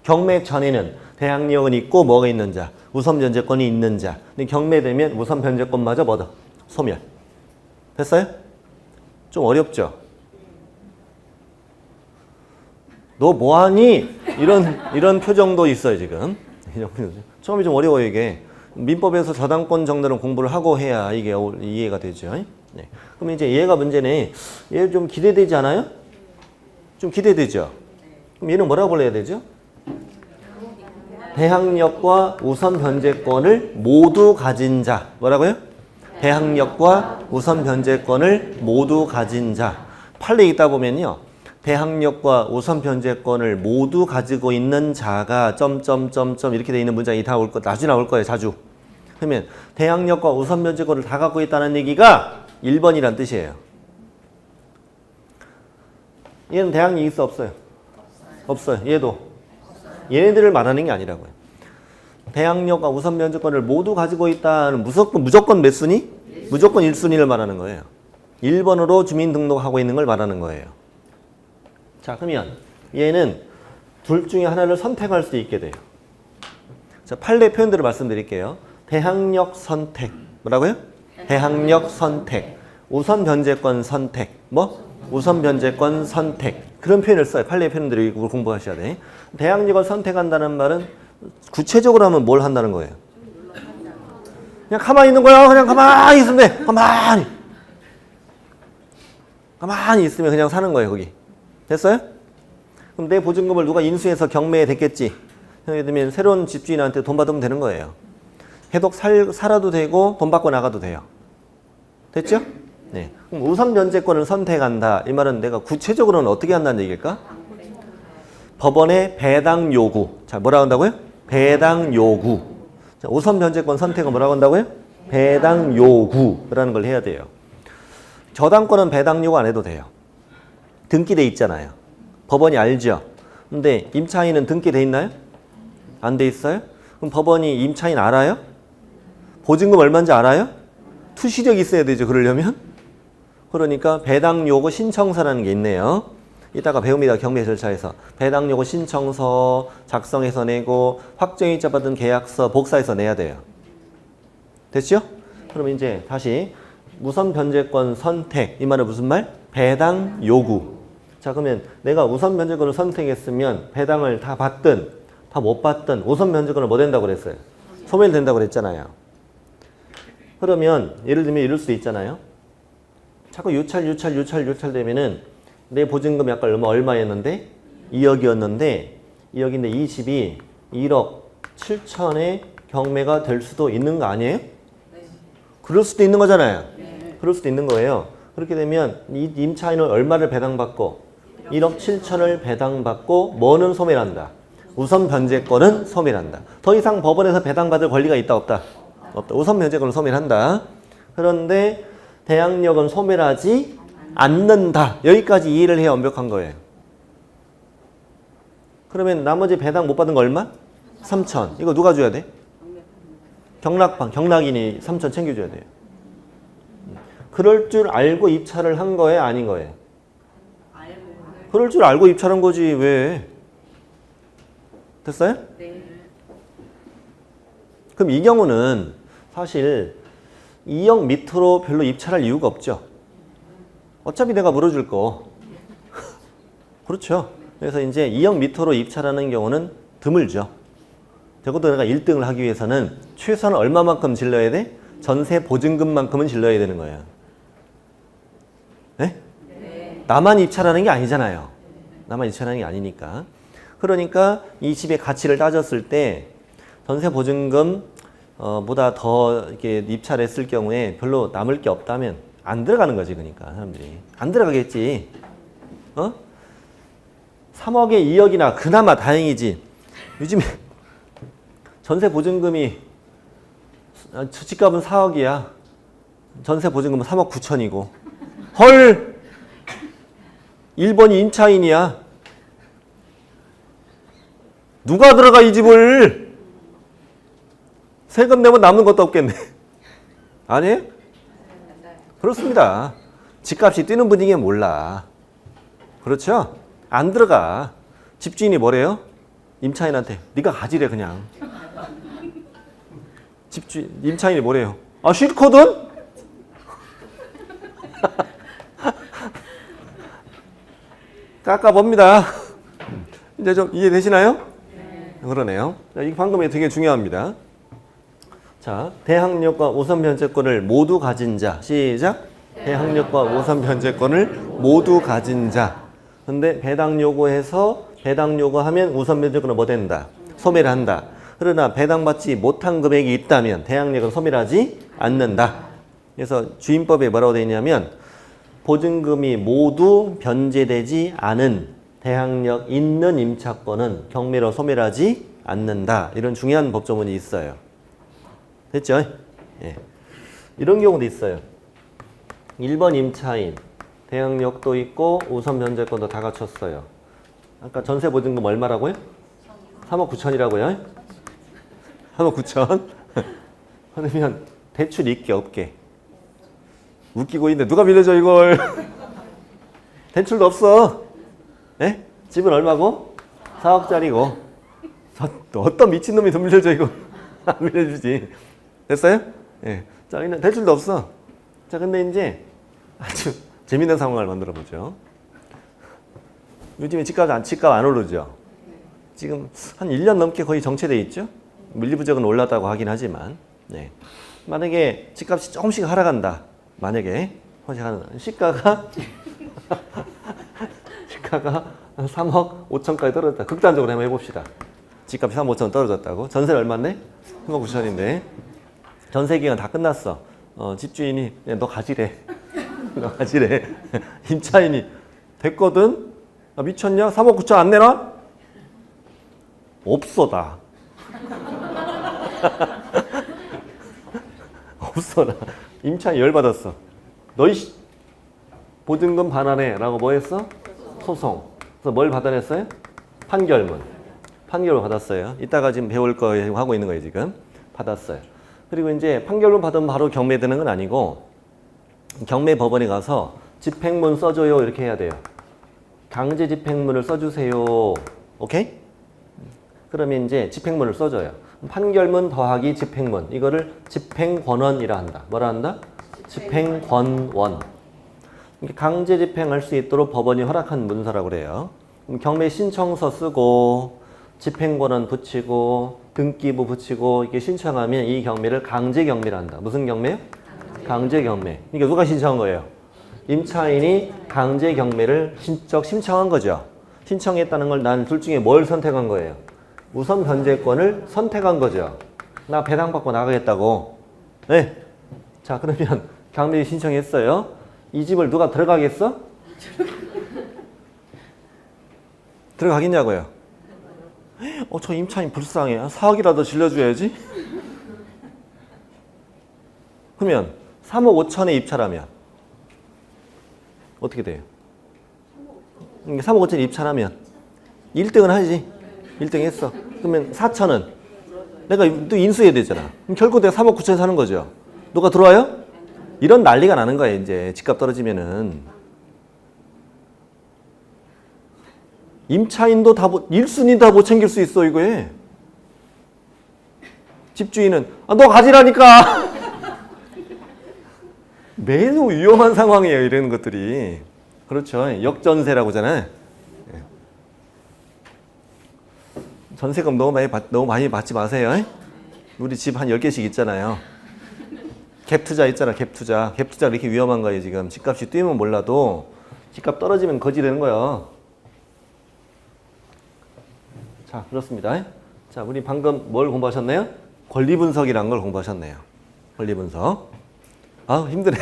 경매 전에는 대항력은 있고 뭐가 있는 자? 우선 변제권이 있는 자. 근데 경매되면 우선 변제권마저 뭐다? 소멸. 됐어요? 좀 어렵죠? 너 뭐하니? 이런 표정도 있어요 지금. 처음에 좀 어려워요 이게. 민법에서 저당권 정도는 공부를 하고 해야 이게 이해가 되죠. 네. 그럼 이제 얘가 문제네. 얘 좀 기대되지 않아요? 좀 기대되죠? 그럼 얘는 뭐라고 불러야 되죠? 대항력과 우선 변제권을 모두 가진 자. 뭐라고요? 대항력과 우선 변제권을 모두 가진 자. 판례 있다 보면요. 대항력과 우선 변제권을 모두 가지고 있는 자가 점점점점 이렇게 돼 있는 문장이 다 올 거, 나중에 나올 거예요. 자주. 그러면 대항력과 우선 변제권을 다 갖고 있다는 얘기가 1번이란 뜻이에요. 얘는 대항력이 있어 없어요? 없어요. 얘도. 얘네들을 말하는 게 아니라고요. 대항력과 우선 변제권을 모두 가지고 있다는 무조건 몇 순위? 무조건 1순위를 말하는 거예요. 1번으로 주민등록하고 있는 걸 말하는 거예요. 자, 그러면 얘는 둘 중에 하나를 선택할 수 있게 돼요. 자, 판례 표현들을 말씀드릴게요. 대항력 선택. 뭐라고요? 대항력 선택. 우선 변제권 선택. 뭐? 우선 변제권 선택. 그런 표현을 써요. 판례 표현들을 공부하셔야 돼. 대항력을 선택한다는 말은 구체적으로 하면 뭘 한다는 거예요? 그냥 가만히 있는 거야. 그냥 가만히 있으면 돼. 가만히. 가만히 있으면 그냥 사는 거예요, 거기. 됐어요? 그럼 내 보증금을 누가 인수해서 경매에 댔겠지. 예를 들면 새로운 집주인한테 돈 받으면 되는 거예요. 계속 살아도 되고 돈 받고 나가도 돼요. 됐죠? 네. 그럼 우선 변제권을 선택한다. 이 말은 내가 구체적으로는 어떻게 한다는 얘기일까? 법원의 배당 요구. 자, 뭐라고 한다고요? 배당 요구. 자, 우선 변제권 선택은 뭐라고 한다고요? 배당 요구라는 걸 해야 돼요. 저당권은 배당 요구 안 해도 돼요. 등기돼 있잖아요. 법원이 알죠? 근데 임차인은 등기돼 있나요? 안 돼 있어요? 그럼 법원이 임차인 알아요? 보증금 얼마인지 알아요? 투시력이 있어야 되죠, 그러려면? 그러니까 배당 요구 신청서라는 게 있네요. 이따가 배웁니다, 경매 절차에서. 배당 요구 신청서 작성해서 내고 확정일자 받은 계약서 복사해서 내야 돼요. 됐죠? 그럼 이제 다시 우선 변제권 선택. 이 말은 무슨 말? 배당 요구. 자, 그러면 내가 우선 변제권을 선택했으면 배당을 다 받든 다 못 받든 우선 변제권을 뭐 된다고 그랬어요? 소멸된다고 그랬잖아요. 그러면 예를 들면 이럴 수도 있잖아요. 자꾸 유찰 되면은 내 보증금이 아까 얼마였는데? 2억이었는데 2억인데 이 집이 1억 7천에 경매가 될 수도 있는 거 아니에요? 그럴 수도 있는 거잖아요. 그럴 수도 있는 거예요. 그렇게 되면 이 임차인은 얼마를 배당받고 1억 7천을 배당받고 뭐는 소멸한다. 우선 변제권은 소멸한다. 더 이상 법원에서 배당받을 권리가 있다 없다? 없다. 우선 변제권은 소멸한다. 그런데 대항력은 소멸하지 않는다. 여기까지 이해를 해야 완벽한 거예요. 그러면 나머지 배당 못 받은 거 얼마? 3천. 이거 누가 줘야 돼? 경락인이 3천 챙겨줘야 돼요. 그럴 줄 알고 입찰을 한 거예요? 아닌 거예요? 그럴 줄 알고 입찰한 거지 왜? 됐어요? 네. 그럼 이 경우는 사실 2억 밑으로 별로 입찰할 이유가 없죠. 어차피 내가 물어줄 거. 그렇죠. 그래서 이제 2억 밑으로 입찰하는 경우는 드물죠. 적어도 내가 1등을 하기 위해서는 최소한 얼마만큼 질러야 돼? 전세 보증금만큼은 질러야 되는 거예요. 네? 네. 나만 입찰하는 게 아니잖아요. 나만 입찰하는 게 아니니까. 그러니까 이 집의 가치를 따졌을 때 전세 보증금 보다 더 이렇게 입찰했을 경우에 별로 남을 게 없다면 안 들어가는 거지. 그러니까 사람들이 안 들어가겠지. 3억에 2억이나 그나마 다행이지. 요즘에 전세 보증금이 집값은 4억이야. 전세 보증금은 3억 9천이고. 헐! 1번이 임차인이야. 누가 들어가 이 집을? 세금 내면 남는 것도 없겠네. 아니에요? 그렇습니다. 집값이 뛰는 분위기는 몰라. 그렇죠? 안 들어가. 집주인이 뭐래요? 임차인한테 네가 가지래 그냥. 임차인이 뭐래요? 아 싫거든? 깎아봅니다. 이제 좀 이해되시나요? 네. 그러네요. 자, 이 방금이 되게 중요합니다. 자, 대항력과 우선 변제권을 모두 가진 자. 시작. 대항력과 우선 변제권을 모두 가진 자. 근데 배당 요구해서 배당 요구하면 우선 변제권은 뭐 된다? 소멸한다. 그러나 배당받지 못한 금액이 있다면 대항력은 소멸하지 않는다. 그래서 주임법에 뭐라고 되어 있냐면 보증금이 모두 변제되지 않은 대항력 있는 임차권은 경매로 소멸하지 않는다. 이런 중요한 법조문이 있어요. 됐죠? 예. 이런 경우도 있어요. 1번 임차인, 대항력도 있고 우선 변제권도 다 갖췄어요. 아까 전세 보증금 얼마라고요? 3억 9천이라고요? 3억 9천? 그러면 대출 있게 없게? 웃기고 있는데 누가 빌려줘 이걸. 대출도 없어. 예? 집은 얼마고? 4억짜리고. 어떤 미친놈이 돈 빌려줘 이거. 안 빌려주지. 됐어요? 예. 자, 대출도 없어. 자, 근데 이제 아주 재밌는 상황을 만들어 보죠. 요즘에 집값 안 오르죠? 지금 한 1년 넘게 거의 정체돼 있죠? 밀리부적은 올랐다고 하긴 하지만, 네. 만약에 집값이 조금씩 하락한다. 만약에 시가가 한 3억 5천까지 떨어졌다. 극단적으로 한번 해봅시다. 집값이 3억 5천 떨어졌다고. 전세는 얼마인데? 3억 9천인데. 전세 기간 다 끝났어. 집주인이 너 가지래. 너 가지래. 임차인이 됐거든? 아, 미쳤냐? 3억 9천 안 내놔? 없어다. 없어라. 임차인 열받았어. 너희 보증금 반환해 라고 뭐 했어? 소송. 그래서 뭘 받아냈어요? 판결문. 판결문 받았어요. 이따가 지금 배울 거 하고 있는 거예요 지금. 받았어요. 그리고 이제 판결문 받으면 바로 경매되는 건 아니고 경매 법원에 가서 집행문 써줘요 이렇게 해야 돼요. 강제 집행문을 써주세요. 오케이? 그러면 이제 집행문을 써줘요. 판결문 더하기 집행문. 이거를 집행권원이라 한다. 뭐라 한다? 집행권원. 강제 집행할 수 있도록 법원이 허락한 문서라고 그래요. 경매 신청서 쓰고 집행권원 붙이고 등기부 붙이고 이렇게 신청하면 이 경매를 강제 경매를 한다. 무슨 경매요? 강제 경매. 그러니까 누가 신청한 거예요? 임차인이 강제 경매를 신청한 거죠. 신청했다는 걸 난 둘 중에 뭘 선택한 거예요? 우선 변제권을 선택한 거죠. 나 배당받고 나가겠다고. 네. 자, 그러면 경매 신청했어요. 이 집을 누가 들어가겠어? 들어가겠냐고요. 저 임차인 불쌍해. 4억이라도 질러줘야지. 그러면 3억 5천에 입찰하면 어떻게 돼요? 3억 5천에 입찰하면 1등은 하지. 1등 했어. 그러면 4천은 내가 또 인수해야 되잖아. 그럼 결국 내가 3억 9천에 사는 거죠. 누가 들어와요? 이런 난리가 나는 거야 이제 집값 떨어지면은. 임차인도 다 1순위 다 못 챙길 수 있어 이거에. 집주인은 너 가지라니까. 매우 위험한 상황이에요 이런 것들이. 그렇죠. 역전세라고 하잖아요. 전세금 너무 많이 받지 마세요. 우리 집 한 10개씩 있잖아요. 갭 투자 있잖아. 갭 투자. 갭 투자 이렇게 위험한 거예요 지금. 집값이 뛰면 몰라도 집값 떨어지면 거지 되는 거예요. 자, 그렇습니다. 자, 우리 방금 뭘 공부하셨나요? 권리분석이란 걸 공부하셨네요. 권리분석. 아, 힘드네.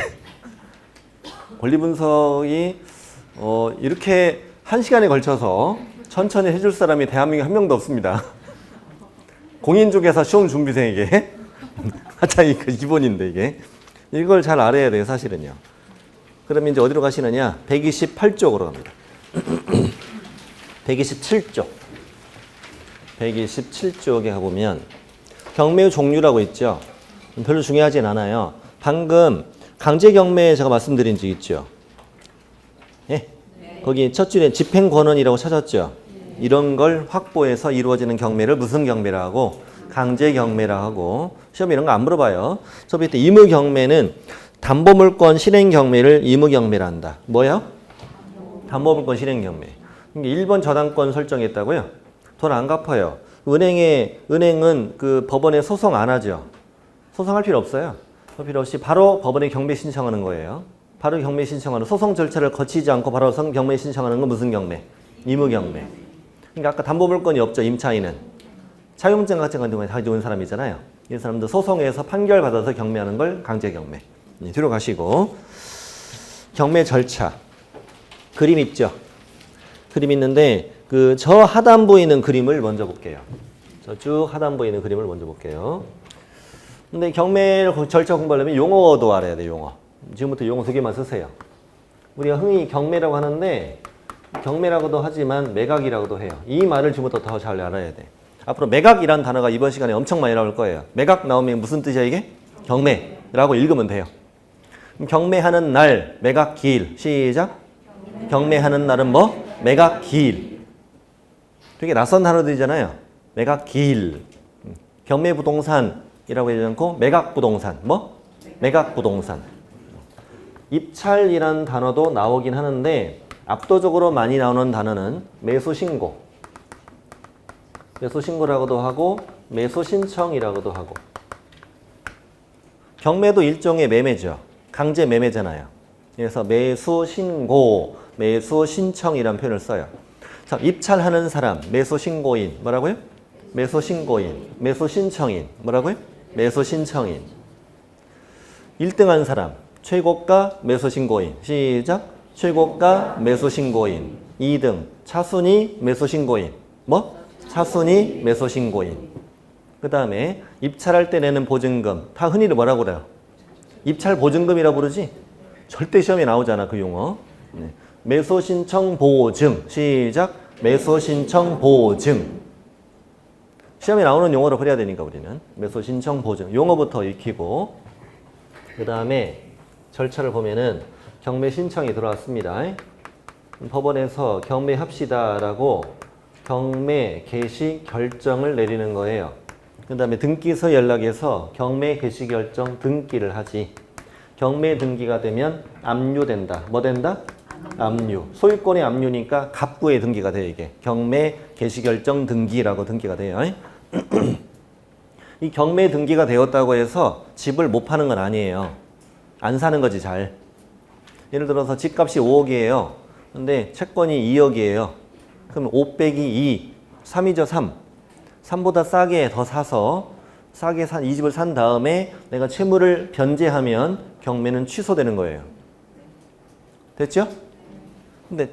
권리분석이 이렇게 1시간에 걸쳐서 천천히 해줄 사람이 대한민국에 한 명도 없습니다. 공인중개사 시험 준비생에게 가장 기본인데 이게. 이걸 잘 알아야 돼요 사실은요. 그러면 이제 어디로 가시느냐? 128쪽으로 갑니다. 127쪽. 127쪽에 가보면 경매 종류라고 있죠. 별로 중요하진 않아요. 방금 강제 경매 제가 말씀드린 적 있죠. 예? 네. 거기 첫 줄에 집행권원이라고 찾았죠. 네. 이런 걸 확보해서 이루어지는 경매를 무슨 경매라 하고? 강제 경매라 하고. 시험에 이런 거 안 물어봐요. 저 밑에 의무 경매는 담보물권 실행 경매를 의무 경매라 한다. 뭐야? 담보물권 실행 경매. 1번 저당권 설정했다고요? 돈 안 갚아요. 은행은 그 법원에 소송 안 하죠. 소송할 필요 없어요. 필요 없이 바로 법원에 경매 신청하는 거예요. 바로 경매 신청하는, 소송 절차를 거치지 않고 바로 경매 신청하는 건 무슨 경매? 의무 경매. 그러니까 아까 담보물권이 없죠. 임차인은. 차용증 같은 경우에 가져온 사람이잖아요. 이 사람도 소송에서 판결 받아서 경매하는 걸 강제 경매. 뒤로 가시고 경매 절차. 그림 있죠. 그림 있는데 그 저 하단 보이는 그림을 먼저 볼게요. 저쭉 하단 보이는 그림을 먼저 볼게요. 근데 경매 절차 공부하려면 용어도 알아야 돼요. 용어. 지금부터 용어 2개만 쓰세요. 우리가 흔히 경매라고 하는데 경매라고도 하지만 매각이라고도 해요. 이 말을 지금부터 더 잘 알아야 돼. 앞으로 매각이라는 단어가 이번 시간에 엄청 많이 나올 거예요. 매각 나오면 무슨 뜻이야 이게? 경매라고 읽으면 돼요. 경매하는 날, 매각기일. 시작. 경매하는 날은 뭐? 매각기일. 되게 낯선 단어들이잖아요. 매각기일. 경매부동산이라고 하지 않고 매각부동산. 뭐? 매각부동산. 입찰이라는 단어도 나오긴 하는데 압도적으로 많이 나오는 단어는 매수신고. 매수신고라고도 하고 매수신청이라고도 하고. 경매도 일종의 매매죠. 강제 매매잖아요. 그래서 매수신고, 매수신청이라는 표현을 써요. 자, 입찰하는 사람, 매수신고인. 뭐라고요? 매수신고인. 매수신청인. 뭐라고요? 매수신청인. 1등한 사람, 최고가 매수신고인. 시작. 최고가 매수신고인. 2등, 차순위 매수신고인. 뭐? 차순위 매수신고인. 그 다음에 입찰할 때 내는 보증금. 다 흔히들 뭐라고 그래요? 입찰 보증금이라고 부르지? 절대 시험에 나오잖아, 그 용어. 네. 매수신청 보증. 시작. 매수신청 보증. 시험에 나오는 용어로 그래야 되니까 우리는. 매수신청 보증. 용어부터 익히고. 그 다음에 절차를 보면은 경매 신청이 들어왔습니다. 법원에서 경매합시다라고 경매 개시 결정을 내리는 거예요. 그 다음에 등기소 연락해서 경매 개시 결정 등기를 하지. 경매 등기가 되면 압류된다. 뭐 된다? 압류. 소유권의 압류니까 갑구에 등기가 돼요, 이게. 경매 개시 결정 등기라고 등기가 돼요. 이 경매 등기가 되었다고 해서 집을 못 파는 건 아니에요. 안 사는 거지, 잘. 예를 들어서 집값이 5억이에요. 근데 채권이 2억이에요. 그럼 5 빼기 2, 3이죠, 3. 3보다 싸게 더 사서 싸게 산 이 집을 산 다음에 내가 채무를 변제하면 경매는 취소되는 거예요. 됐죠? 근데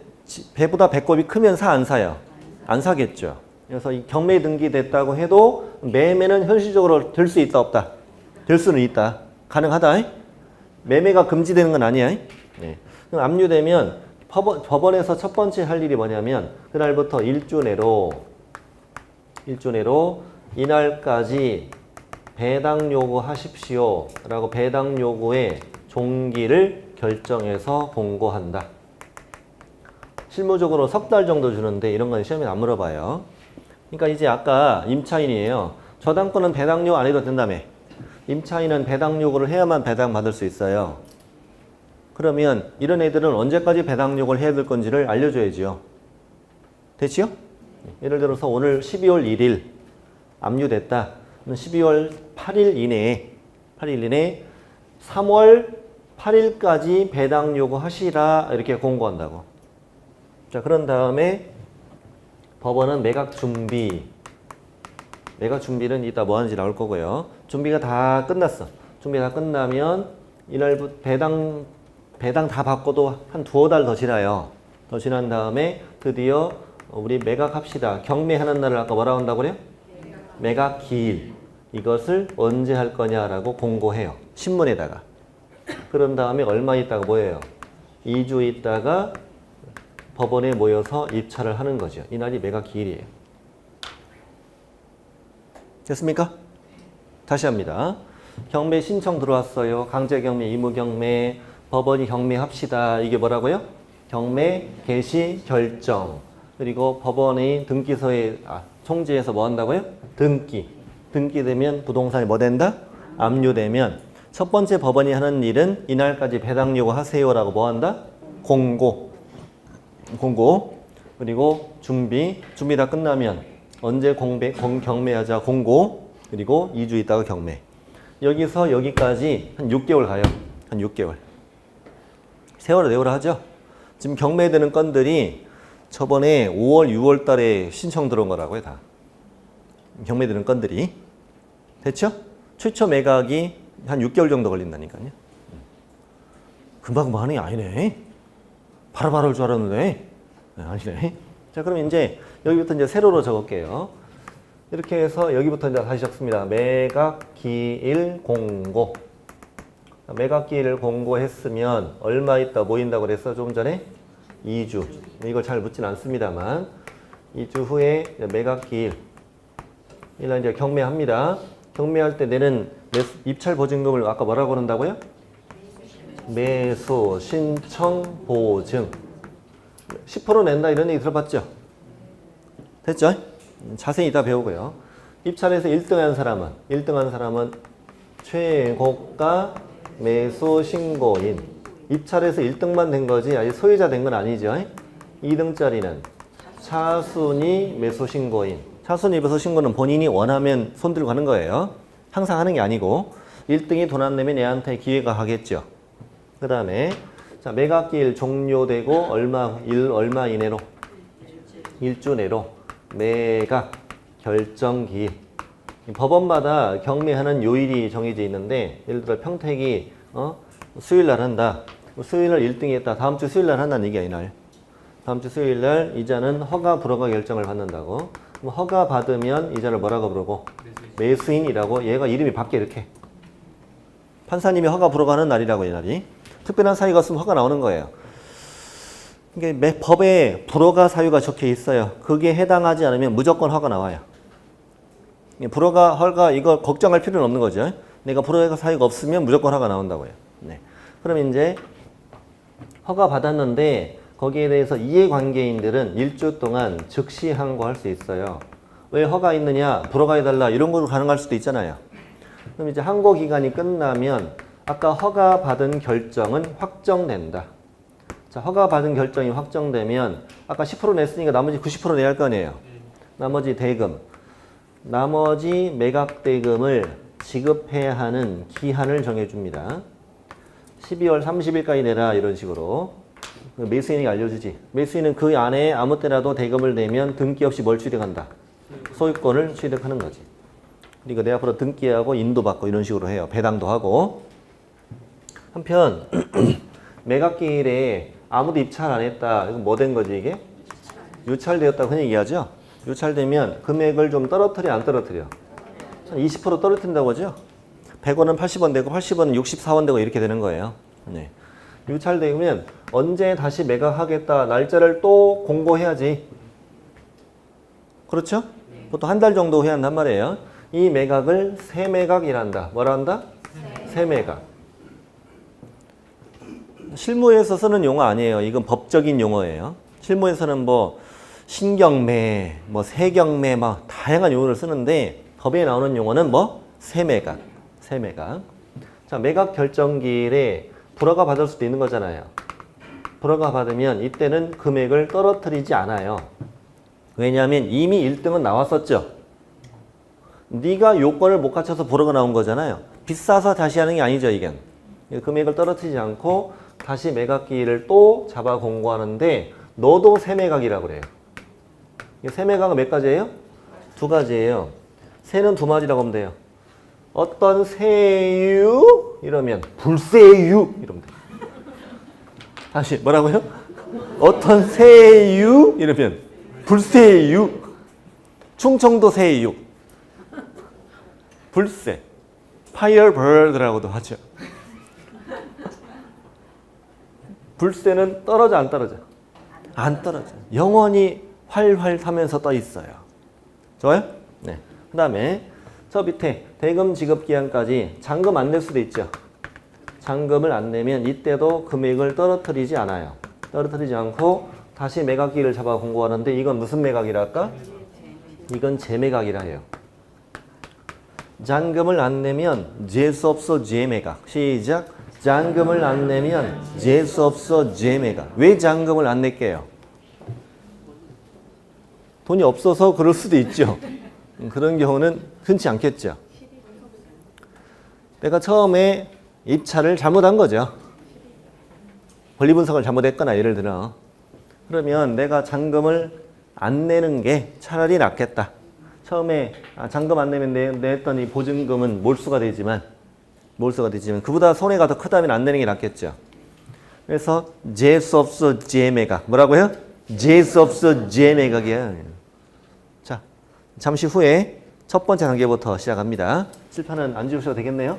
배보다 배꼽이 크면 사 안 사요? 안 사겠죠. 그래서 이 경매 등기됐다고 해도 매매는 현실적으로 될 수 있다 없다? 될 수는 있다. 가능하다. 매매가 금지되는 건 아니야. 네. 압류되면 법원에서 첫 번째 할 일이 뭐냐면 그날부터 일주 내로 이날까지 배당 요구하십시오 라고 배당 요구의 종기를 결정해서 공고한다. 실무적으로 석 달 정도 주는데 이런 건 시험에 안 물어봐요. 그러니까 이제 아까 임차인이에요. 저당권은 배당 요구 안 해도 된다며. 임차인은 배당 요구를 해야만 배당 받을 수 있어요. 그러면 이런 애들은 언제까지 배당 요구를 해야 될 건지를 알려줘야지요. 됐지요? 예를 들어서 오늘 12월 1일 압류됐다. 12월 8일 이내에 3월 8일까지 배당 요구하시라 이렇게 공고한다고. 자, 그런 다음에 법원은 매각 준비는 이따 뭐 하는지 나올 거고요. 준비가 다 끝났어. 준비 다 끝나면 이날부터 배당 다 받고도 한 두어 달 더 지나요. 더 지난 다음에 드디어 우리 매각합시다. 경매하는 날을 아까 뭐라고 한다고 그래요? 매각기일. 이것을 언제 할 거냐라고 공고해요. 신문에다가. 그런 다음에 얼마 있다가 뭐예요? 2주 있다가 법원에 모여서 입찰을 하는 거죠. 이날이 매각기일이에요. 됐습니까? 다시 합니다. 경매 신청 들어왔어요. 강제경매, 의무경매, 법원이 경매합시다. 이게 뭐라고요? 경매 개시 결정. 그리고 법원의 등기소에 총지에서 뭐 한다고요? 등기되면 부동산이 뭐 된다? 압류되면 첫 번째 법원이 하는 일은 이날까지 배당 요구하세요라고 뭐 한다? 공고. 그리고 준비 다 끝나면 언제 경매하자 공고. 그리고 2주 있다가 경매. 여기서 여기까지 한 6개월 가요. 한 6개월. 세월을 내오라 하죠. 지금 경매되는 건들이 저번에 5월, 6월 달에 신청 들어온 거라고요, 다. 경매되는 건들이. 됐죠? 최초 매각이 한 6개월 정도 걸린다니까요. 금방 하는 게 아니네. 바로바로 할 줄 알았는데. 네, 아니네. 자, 그럼 이제 여기부터 이제 세로로 적을게요. 이렇게 해서 여기부터 이제 다시 적습니다. 매각기일 공고. 매각기일을 공고했으면 얼마 있다 모인다고 그랬어? 조금 전에? 2주. 이걸 잘 묻진 않습니다만 2주 후에 매각기일 이날 이제 경매합니다. 경매할 때 내는 입찰 보증금을 아까 뭐라고 그런다고요? 매수 신청 보증. 10% 낸다 이런 얘기 들어봤죠? 됐죠? 자세히 이따 배우고요. 입찰에서 1등한 사람은 최고가 매수 신고인. 입찰에서 1등만 된 거지 아직 소유자 된 건 아니죠? 2등짜리는 차순위 매수 신고인. 차순위 매수 신고는 본인이 원하면 손 들고 하는 거예요. 항상 하는 게 아니고 1등이 돈 안 내면 얘한테 기회가 하겠죠. 그 다음에 자, 매각기일 종료되고 얼마 이내로? 1주 내로 매각 결정기일. 법원마다 경매하는 요일이 정해져 있는데 예를 들어 평택이 수요일날 한다. 수요일날 1등이 했다. 다음 주 수요일날 한다는 얘기야 이날. 다음 주 수요일날 이자는 허가 불허가 결정을 받는다고. 그럼 허가 받으면 이자를 뭐라고 부르고? 매수인이라고. 얘가 이름이 바뀌어 이렇게. 판사님이 허가 불허가 하는 날이라고 이 날이. 특별한 사유가 없으면 허가 나오는 거예요. 그러니까 법에 불허가 사유가 적혀 있어요. 그게 해당하지 않으면 무조건 허가 나와요. 불허가 허가 이거 걱정할 필요는 없는 거죠. 내가 불허가 사유가 없으면 무조건 허가 나온다고요. 네. 그럼 이제 허가 받았는데 거기에 대해서 이해관계인들은 1주 동안 즉시 항고할 수 있어요. 왜 허가 있느냐? 불허가 해달라 이런 걸로 가능할 수도 있잖아요. 그럼 이제 항고 기간이 끝나면 아까 허가 받은 결정은 확정된다. 자, 허가 받은 결정이 확정되면 아까 10% 냈으니까 나머지 90% 내야 할 거 아니에요. 나머지 대금. 나머지 매각 대금을 지급해야 하는 기한을 정해줍니다. 12월 30일까지 내라 이런 식으로. 매수인이 알려주지. 매수인은 그 안에 아무 때라도 대금을 내면 등기 없이 뭘 취득한다? 소유권을 취득하는 거지. 그리고 내 앞으로 등기하고 인도받고 이런 식으로 해요. 배당도 하고. 한편 매각기일에 아무도 입찰 안 했다. 이거 뭐 된 거지 이게? 유찰되었다고 흔히 얘기하죠. 유찰되면 금액을 좀 떨어뜨려 안 떨어뜨려? 20% 떨어뜨린다고 하죠. 100원은 80원 되고 80원은 64원 되고 이렇게 되는 거예요. 네. 유찰되면 언제 다시 매각하겠다 날짜를 또 공고해야지. 그렇죠? 보통 한 달 정도 해야 한단 말이에요. 이 매각을 새매각이란다. 뭐라 한다? 새매각. 실무에서 쓰는 용어 아니에요. 이건 법적인 용어예요. 실무에서는 뭐 신경매, 뭐 세경매 막 다양한 용어를 쓰는데 법에 나오는 용어는 뭐? 새매각. 새매각. 자, 매각 결정기일에 불허가 받을 수도 있는 거잖아요. 불허가 받으면 이때는 금액을 떨어뜨리지 않아요. 왜냐하면 이미 1등은 나왔었죠. 네가 요건을 못 갖춰서 불허가 나온 거잖아요. 비싸서 다시 하는 게 아니죠, 이게. 금액을 떨어뜨리지 않고 다시 매각기일을 또 잡아 공고하는데 너도 새매각이라고 그래요. 새매각은 몇 가지예요? 2가지예요. 새는 2마디라고 하면 돼요. 어떤 새유 이러면 불새유 이러면 돼. 다시 뭐라고요? 어떤 새유 이러면 불새유. 충청도 새유. 불새. 파이어버드라고도 하죠. 불새는 떨어져 안 떨어져? 안 떨어져. 영원히 활활 타면서 떠 있어요. 좋아요? 네. 그 다음에 저 밑에 대금 지급 기한까지 잔금 안 낼 수도 있죠. 잔금을 안 내면 이때도 금액을 떨어뜨리지 않아요. 떨어뜨리지 않고 다시 매각기를 잡아 공고하는데 이건 무슨 매각이랄까? 이건 재매각이라 해요. 잔금을 안 내면 재수 없어 재매각. 시작. 잔금을 안 내면 재수 없어 재매각. 왜 잔금을 안 낼게요? 돈이 없어서 그럴 수도 있죠. 그런 경우는 흔치 않겠죠. 내가 처음에 입찰을 잘못한 거죠. 권리 분석을 잘못했거나 예를 들어. 그러면 내가 잔금을 안 내는 게 차라리 낫겠다. 처음에 잔금 안 내면 냈더니 보증금은 몰수가 되지만 그보다 손해가 더 크다면 안 내는 게 낫겠죠. 그래서 재수 없어 재매각. 뭐라고요? 재수 없어 재매각이야. 자, 잠시 후에 첫 번째 단계부터 시작합니다. 칠판은 안 주셔도 되겠네요.